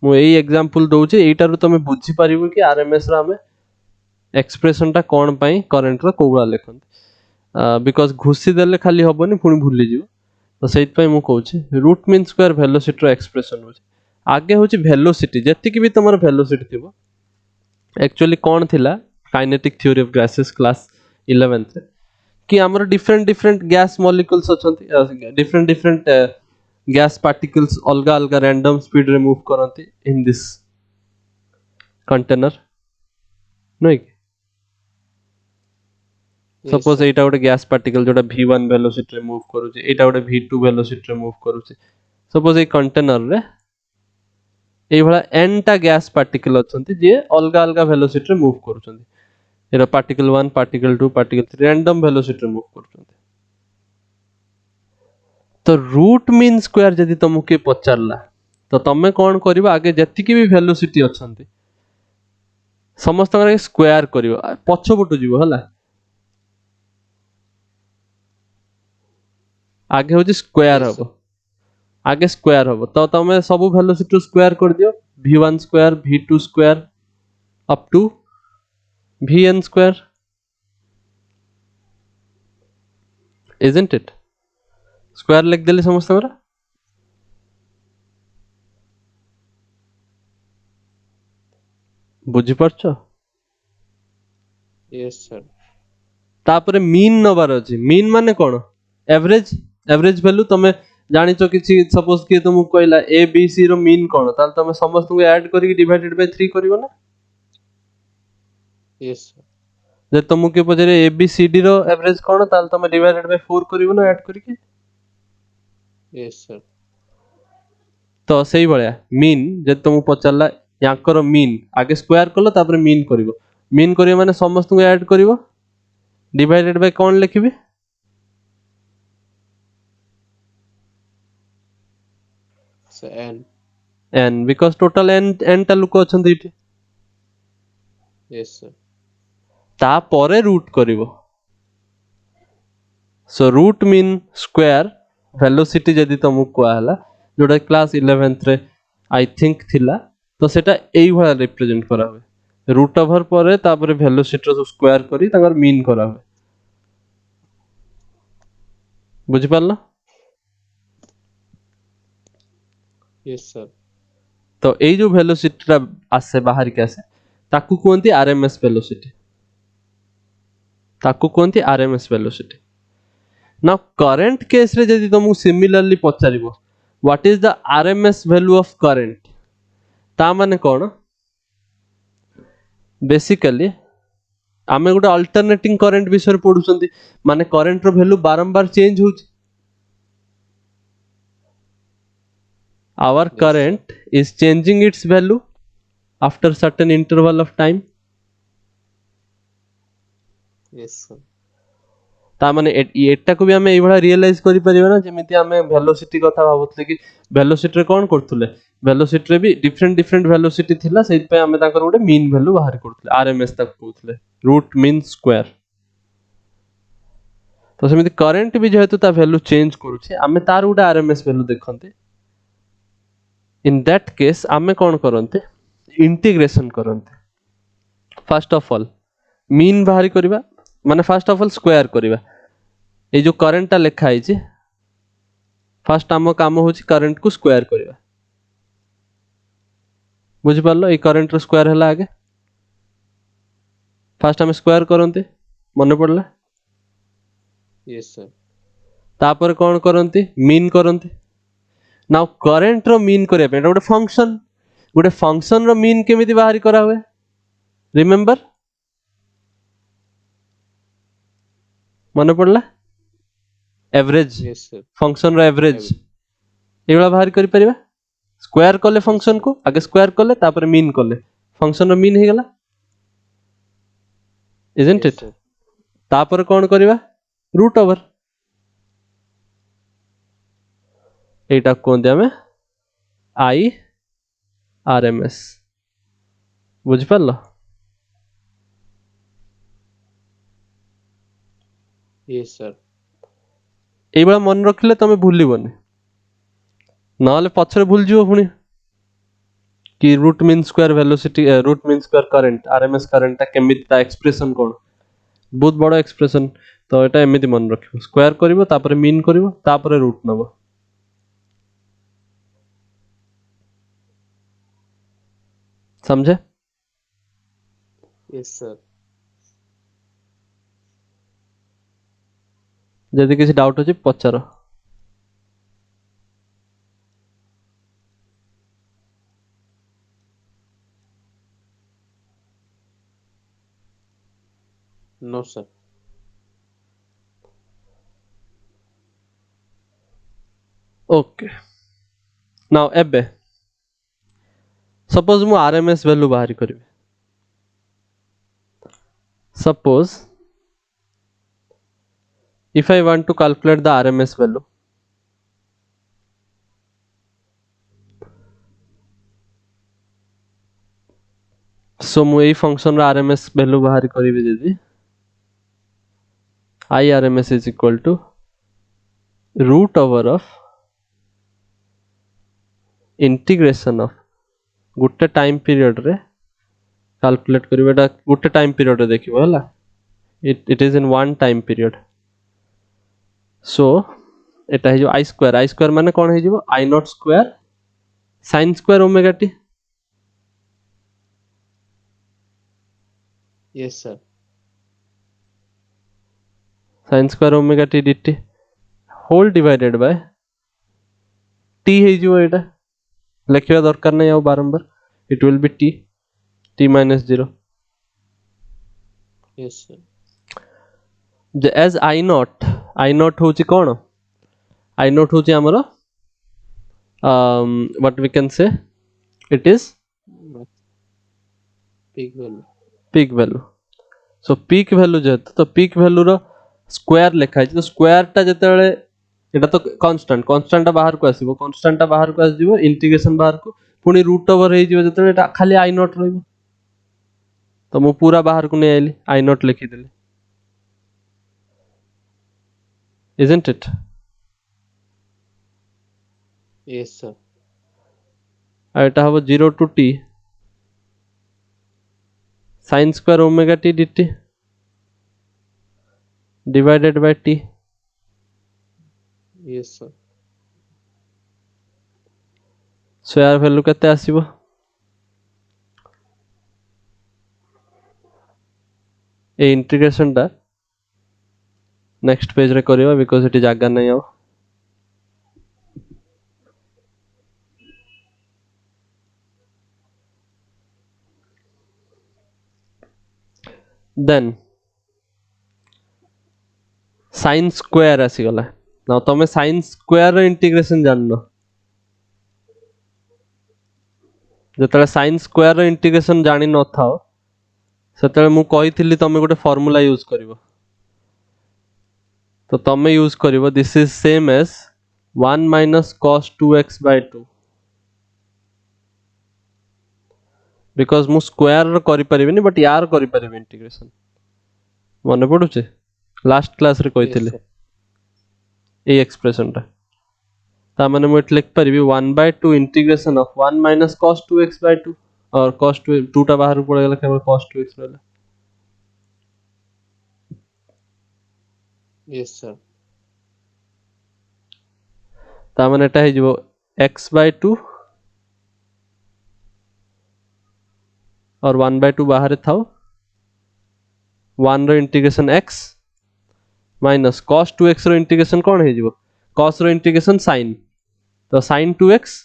A: मु एई एग्जांपल दोउची एटारु तमे बुझी परिबो कि आरएमएस रा हमें एक्सप्रेशन टा कोन पई करंट रो कोबा लेखंती बिकॉज़ घुसी देले खाली हबनी पुनी भूली जिवो तो सेइत पई मु कहूची रूट मीन स्क्वायर वेलोसिटी रो एक्सप्रेशन होची आगे होची वेलोसिटी जति कि भी तमरो वेलोसिटी थिबो एक्चुअली कोन थिला kinetic theory of gases class 11th रे कि हमर डिफरेंट डिफरेंट गैस मॉलिक्यूल्स अछंती डिफरेंट डिफरेंट गैस पार्टिकल्स अलगा अलगा रैंडम स्पीड रे मूव करंती इन दिस कंटेनर नै
B: Yes,
A: सपोज
B: sir.
A: एटा गोटे गैस पार्टिकल जोटा v1 वेलोसिटी रे मूव करूची एटा गोटे v2 वेलोसिटी रे मूव करूची सपोज ए कंटेनर रे एई भला n टा गैस पार्टिकल अछंती जे अलगा अलगा वेलोसिटी रे मूव करूचंती एरा particle 1 particle 2 particle 3 random velocity रे मूव करूचंती तो रूट मीन स्क्वायर जदि तुमको के पचारला तो तमे कोन करिवो आगे जति कि भी वेलोसिटी अछंती समस्त के स्क्वायर करिवो पछ पटु जीवो हला आगे होची स्क्वायर
B: Yes,
A: हबो
B: sir.
A: आगे स्क्वायर हबो तो तमे सब वेलोसिटी स्क्वायर कर दियो v1 square v2 square up to vn square isn't it square लिख देली समस्त हमरा बुझी परछो
B: Yes, sir.
A: तापरे मीन नबार अछि मीन माने कोन एवरेज एवरेज वैल्यू तमे जानिचो किछि सपोज कि तुमको कहला ए बी सी रो मीन कोन ताल तमे समस्त को ऐड करी डिवाइडेड बाय 3 करिवो ना
B: Yes, sir.
A: जे तुमको के पजरे ए बी सी डी रो एवरेज कोन ताल तमे डिवाइडेड बाय 4 करिवो ना ऐड करी
B: Yes, sir.
A: तो सही भलिया मीन जे तुमको पचरला याकर मीन आगे स्क्वायर कलो तापरे मीन करिवो मीन करियो माने समस्त को ऐड करिवो डिवाइडेड बाय कोन लिखिबे
B: So n.
A: n because total n टा लोक अछंती इठी
B: Yes, sir.
A: ता परे रूट करिवो so root mean square velocity जदि तुमको कहला जोटा क्लास 11th रे आई थिंक थिला तो सेटा एई भला रिप्रेजेंट करा हुए रूट ओवर परे तापरे वेलोसिटी रो स्क्वायर करी ताकर मीन करा हुए बुझि पारला
B: Yes, sir.
A: तो एई जो वेलोसिटी रा आसे बाहर के आसे ताकू कोनती आरएमएस वेलोसिटी ताकू कोनती RMS velocity now current case रे जदि तुमको सिमिलरली पचारिबो what is the RMS value of current ता माने कोन बेसिकली आमे गोटे अल्टरनेटिंग करंट विषय पढुचंती माने करंट रो वैल्यू बारंबार चेंज होची our
B: Yes,
A: current is changing its value after certain interval of time
B: Yes, sir.
A: ता माने एटा को भी हमें एई भला रियलाइज करि परिबा ना जेमिति हमें वेलोसिटी कथा भाबुतले कि वेलोसिटी रे कोन करथुले वेलोसिटी रे भी डिफरेंट डिफरेंट वेलोसिटी थिला सेति पे हमें ताकर गोटे मीन वैल्यू बाहर करथुले आरएमएस तक कहथुले रूट मीन स्क्वायर तो सेमिति करंट भी जेहेतु ता वैल्यू चेंज करूछे हमें तार गोटे आरएमएस वैल्यू देखंते इन दैट केस आमे कोन करंते इंटीग्रेशन करंते फर्स्ट ऑफ ऑल मीन बाहर करबा माने फर्स्ट ऑफ ऑल स्क्वायर करबा ए जो करंट ता लिखा है फर्स्ट आम काम होची करंट को स्क्वायर करबा बुझि पारलो ए करंट रो स्क्वायर हला आगे फर्स्ट हम स्क्वायर करंते मने पड़ला
B: Yes, sir.
A: तापर कोन करंती मीन करंती नाउ करंट रो मीन करे पे गोटे फंक्शन रो मीन केमिति बाहर करा हुए रिमेंबर मने पड़ला एवरेज
B: Yes, sir.
A: फंक्शन रो एवरेज
B: Average.
A: एगला बाहर करि परिबा स्क्वायर कले फंक्शन को आगे स्क्वायर कले तापर मीन कले फंक्शन रो मीन हे गला इजंट
B: Yes,
A: इट
B: sir.
A: तापर कोन करबा रूट ओवर एटा कोन दे हमें आई आरएमएस बुझ पारलो
B: Yes, sir.
A: এই বেলা মনে রাখলে তুমি ভুলিবনি নাহলে পছরে ভুল ଯିବ ପୁଣି कि root mean square velocity root mean square current RMS current ता केमिति ता एक्सप्रेशन कोन बहुत बड़ एक्सप्रेशन तो एटा एमिति मन रखिबो स्क्वायर करिवो तापर मीन करिवो तापर रूट नबो समझे
B: Yes, sir.
A: जदि किसी डाउट होची पचारो
B: No, sir.
A: ओके नाउ एबे सपोज मु आरएमएस वैल्यू बाहर करिवे suppose if I want to calculate the RMS value so मु एई फंक्शन रा RMS वैल्यू बाहर करिवे जदि IRMS is equal to root over of integration of Gute time period रे कैलकुलेट करिवेटा गुटे टाइम पीरियड रे देखिबो हला it is in one time period so एटा हे जो i square माने कोन हे जिवो i naught square sin square ओमेगा t
B: Yes, sir.
A: sin square ओमेगा t dt whole divided by t हे जिवो एटा लिखिबा दरकार नै आ बारंबार it will be t minus 0
B: Yes, sir.
A: as I naught होची कोन I naught होची हमरो what we can say it is
B: No. Big value.
A: peak value so peak value जेत तो peak value रो स्क्वायर लिखा है तो स्क्वायर टा जेतेबेले एटा तो कांस्टेंट टा बाहर को आसीबो कांस्टेंट टा बाहर को आसीबो इंटीग्रेशन बाहर को पुनी रूट ओवर हे जिवो जेतेबेले एटा खाली I naught रहइबो तो मु पूरा बाहर को नै आइली I naught लिखि देली isn't it
B: Yes, sir.
A: एटा हबो 0 to t sin square omega t dt divided by t
B: Yes, sir.
A: so यार वैल्यू केते आसीबो ए इंटीग्रेशन टा नेक्स्ट पेज रे करिवा बिकॉज़ एटी जागा नै आ देन sin स्क्वायर आसी गला ना तमे sin square rho integration जाननो जेतले sin square rho integration जानि न थाओ सेतले मु कहिथिली तमे गोटे फार्मूला यूज करिवो तो तमे यूज करिवो this is same as 1 minus cos 2x by 2 because मु स्क्वायर रो करि परिबिनी बट यार करि परिबे इंटीग्रेशन मने पडुचे लास्ट क्लास रे
B: Yes,
A: कहिथिले
B: sir.
A: ए एक्सप्रेशन टा ता माने मु एट लिख परिबी 1 by 2 integration of 1 minus cos 2x by 2 और cos 2 टा बाहर पड़े गेला केवल cos 2x रहला
B: Yes, sir.
A: ता माने एटा हे जिवो x by 2 और 1 by 2 बाहर थाओ 1 रो integration x minus cos 2x रो इंटीग्रेशन कोन हे जिवो cos रो इंटीग्रेशन sin तो sin 2x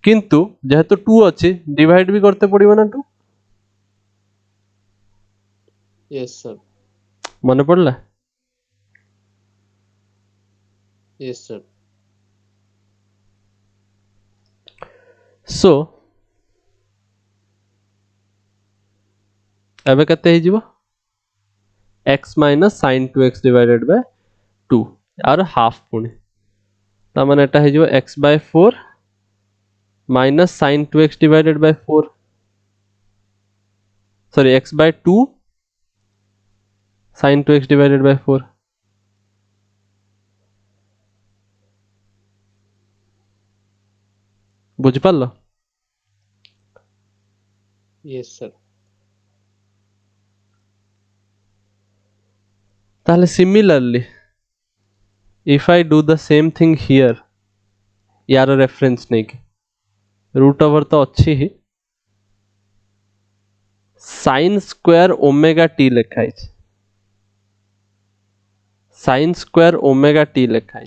A: किंतु जेहेतु 2 अछि डिवाइड भी करते पड़िबो ना 2
B: Yes, sir.
A: मने पड़ला
B: Yes, sir.
A: so एबे केते हे जीवो x minus sin 2x divided by 2 आर हाफ पुणी ता माने एटा हे जीवो x by 4 minus sin 2x divided by 4 sorry x by 2 sin 2x divided by 4 बुझि पारलो
B: Yes, sir.
A: ताहले similarly if I do the same thing here यार रेफरेंस नहीं कि रूट ओवर तो अच्छी ही sin स्क्वायर ओमेगा टी लिखा है sin स्क्वायर ओमेगा टी लिखा है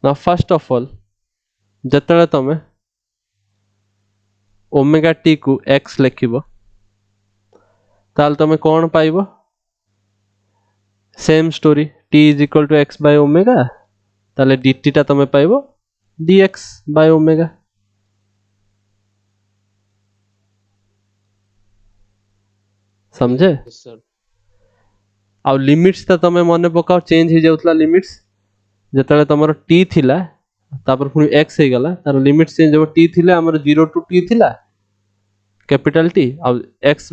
A: ना फर्स्ट ऑफ ऑल जतले तमे ओमेगा टी को x लिखिबो ताल तमे कौन पाइबो same story t is equal to x by omega ताले dt टा तमे पाइबो dx बाय ओमेगा समझे
B: Yes, sir.
A: आ लिमिट्स ता तमे मने पकाओ चेंज हो जाउतला लिमिट्स जतले तमरो t थिला तापर पुनी x हे गला तार लिमिट्स चेंज हो t थिला हमर 0 टू t थिला कैपिटल t आ x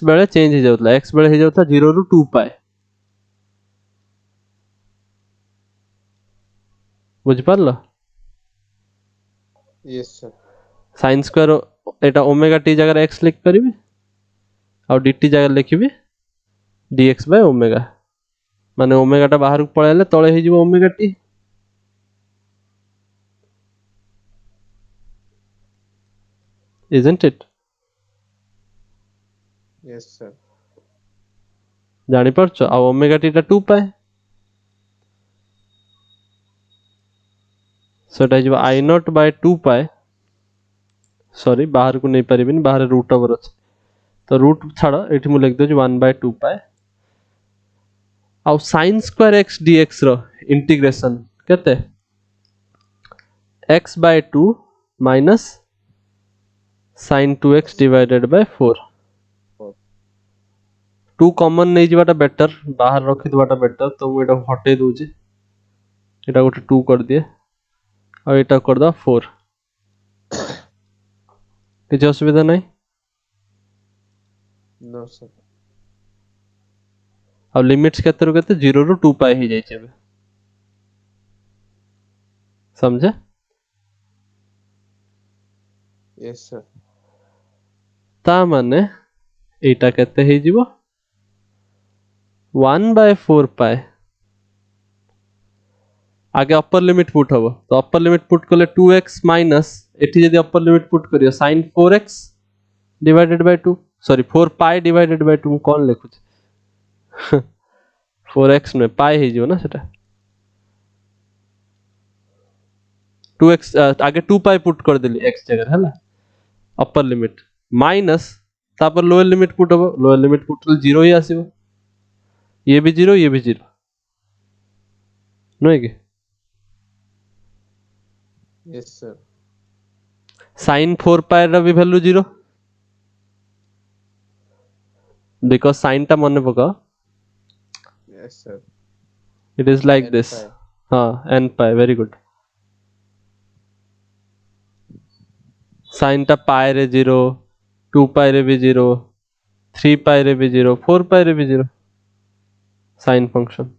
A: बेले चेंज हो जाउतला x बेले हो जाउता 0 रु 2 पाए बुझ पारलो
B: Yes, sir.
A: sin स्क्वायर एटा ओमेगा t जगह x लिख करिवे आ dt जगह लिखिबे dx बाय ओमेगा माने ओमेगा टा बाहर को पळेले तळे हे जीवो omega t isn't it
B: Yes, sir.
A: जानि परछो आ ओमेगा t टा 2 पाए सो एटा जीवो
B: Yes,
A: i
B: sir.
A: Naught by 2 पाए सॉरी बाहर को नहीं परिबिन बाहर रूट ओवर अछि तो रूट छाड़ो एठी मु लिख दो 1 बाय 2 पाए आ sin स्क्वायर x dx रो इंटीग्रेशन केते x by 2 minus sin 2x divided by 4
B: Four.
A: 2 common नहीं जीवाटा बेटर बाहर रखि दबाटा बेटर तो मु एटा हटे दोची एटा गोटे 2 कर दिए और एटा कर दो 4 किछ असुविधा नहीं
B: No, sir.
A: अब लिमिट्स केते रु केते 0 रु 2 पाए ही जाई छबे समझे
B: Yes, sir.
A: ता माने एटा केते हे जीवो 1 बाय 4 पाए आगे अपर लिमिट पुट हबो तो अपर लिमिट पुट करले 2x माइनस एठी जदी अपर लिमिट पुट करियो sin 4x divided by 2 sorry 4 pi divided by 2 कोन लिखु 4x में पाई हे जिवो ना सेटा 2x आगे 2 पाई पुट कर देली x जगह हैला अपर लिमिट माइनस तापर लोअर लिमिट पुट हबो लोअर लिमिट पुट करले 0 ही आसीबो ये भी 0 ये भी 0 नय कि
B: Yes, sir.
A: sin 4 पाई रा भी वैल्यू 0 बिकॉज़ sin टा मने पका
B: Yes, sir.
A: It is like
B: N
A: this
B: pi.
A: हां n पाई वेरी गुड sin टा पाई रे 0 2 पाई रे भी 0 3 पाई रे भी 0 4 पाई रे भी 0 sin फंक्शन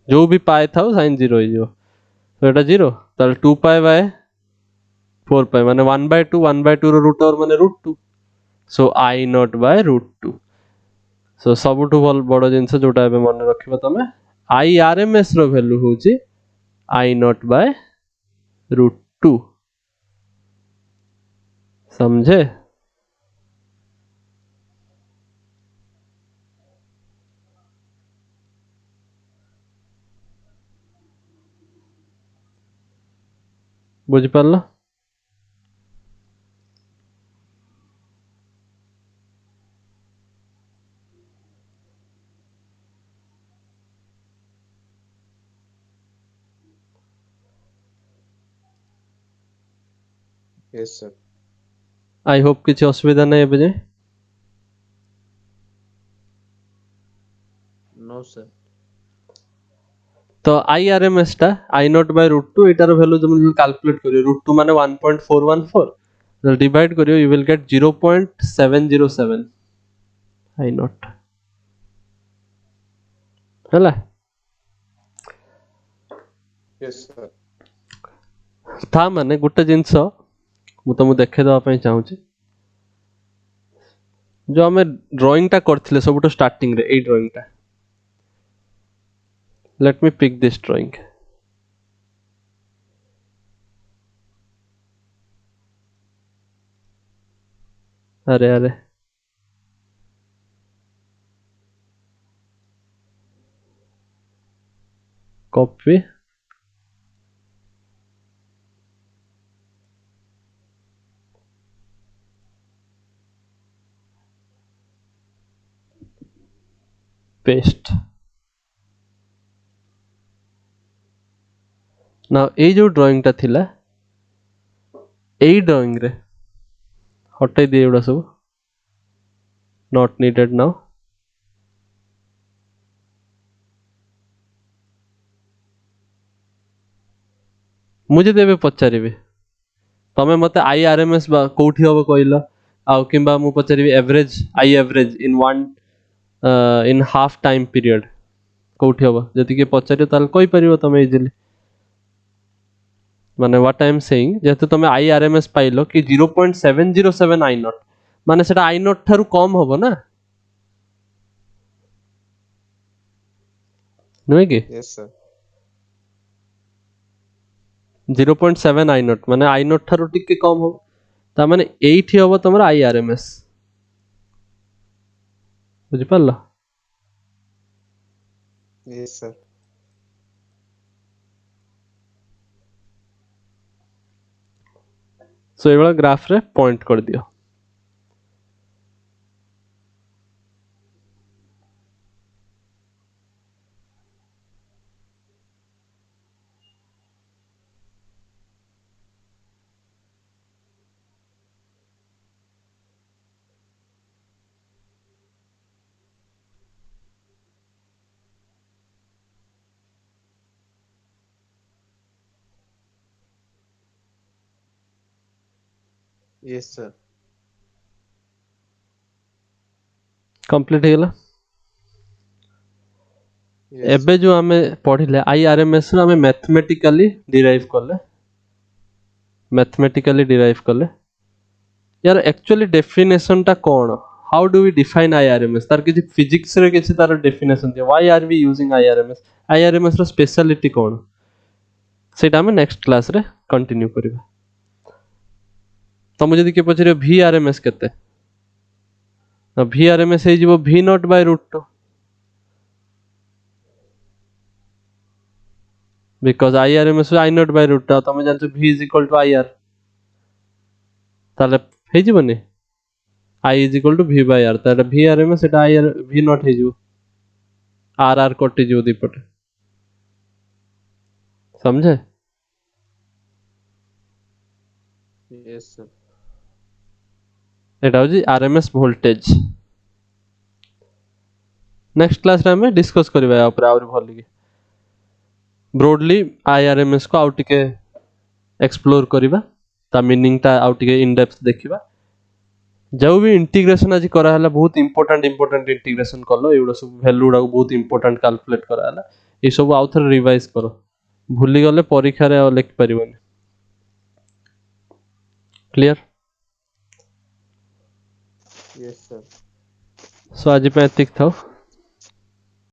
A: जो भी पाए था वो sin 0 ही जो तो एटा 0 ताल 2 पाई बाय 4 पाई माने 1 बाय 2 1 बाय 2 रो रूट ओवर माने root 2 so i naught by root 2 so सबुठु बड़ जिंस जोटा एबे मन रखिबो तमे irms रो वैल्यू होची i नॉट बाय रूट 2 समझे बुझ पारलो
B: Yes, sir.
A: आई होप किसी असुविधा नहीं एबे जाए
B: No, sir.
A: तो आई आर एम एस टा I naught by root two एटार वैल्यू तुम कैलकुलेट करियो रूट टू माने 1.414 डिवाइड करियो you will get 0.707 I naught हैला
B: Yes, sir.
A: था माने गुटे जिंस मु तुमको देखे दवा ପାଇଁ चाहूची जो आमे ड्राइंग टा करथिले सबटो स्टार्टिंग रे एई ड्राइंग टा let me pick this drawing अरे अरे कॉपी पेस्ट ना ए जो ड्राइंग टा थिला एई ड्राइंग रे हटाई दिए एडा सब नॉट नीडेड नाउ मुझे देबे पचारिबे तमे मते आई आर एम एस बा कोठी होबो कहलो आउ किंबा मु पचारिबी average I average in one in half time period कोठी होबो जति के पचारियो ताल कहि परिबो तमे इजीली माने व्हाट आई एम सेइंग जेते तमे आई आर एम एस पाइलो कि 0.707 आई नॉट माने सेटा आई नॉट थारु कम होबो ना नुहे कि
B: Yes, sir.
A: 0.7 आई नॉट माने आई नॉट थारु टिके कम हो ता माने एठी होबो तमरा आई आर एम एस बुझि पारला
B: Yes, sir.
A: सो एबला ग्राफ रे पॉइंट कर दियो
B: Yes, sir.
A: कंप्लीट हे गेला
B: Yes,
A: एबे
B: sir.
A: जो आमे पढ़िले आई आर एम एस रो आमे मैथमेटिकली डिराइव कले यार एक्चुअली डेफिनेशन टा कोन how do we define IRMS तार किछि फिजिक्स रे किछि तार डेफिनेशन दे why are we using IRMS रो स्पेशलिटी कोन सेटा हम नेक्स्ट क्लास रे कंटिन्यू करबा तम जदि के पछरे वीआरएमएस केते वीआरएमएस हे जिवो v naught by root 2 because IRMS I naught by root 2 तम जानछो v is equal to IR ताले हे जिवोनी I is equal to V by R ताले VRMS सेटा IR V नॉट हे जिवो RR कटि जिवो दीपटे समझे
B: Yes, sir.
A: एटा होजी आरएमएस वोल्टेज नेक्स्ट क्लास रे हमें डिस्कस करबा ऊपर और भल के ब्रॉडली आईआरएमएस को आउ टिके एक्सप्लोर करबा ता मीनिंग ता आउ टिके इन डेप्थ देखिबा जो भी इंटीग्रेशन आज करा हला बहुत इंपोर्टेंट इंटीग्रेशन करलो एउडा सब वैल्यू गुडा बहुत इंपोर्टेंट कैलकुलेट करा हला ए सब आउ थरे रिवाइज करो भूली गले परीक्षा रे लिख परिबनी क्लियर
B: Yes, sir.
A: सो आज पे एतिक थाओ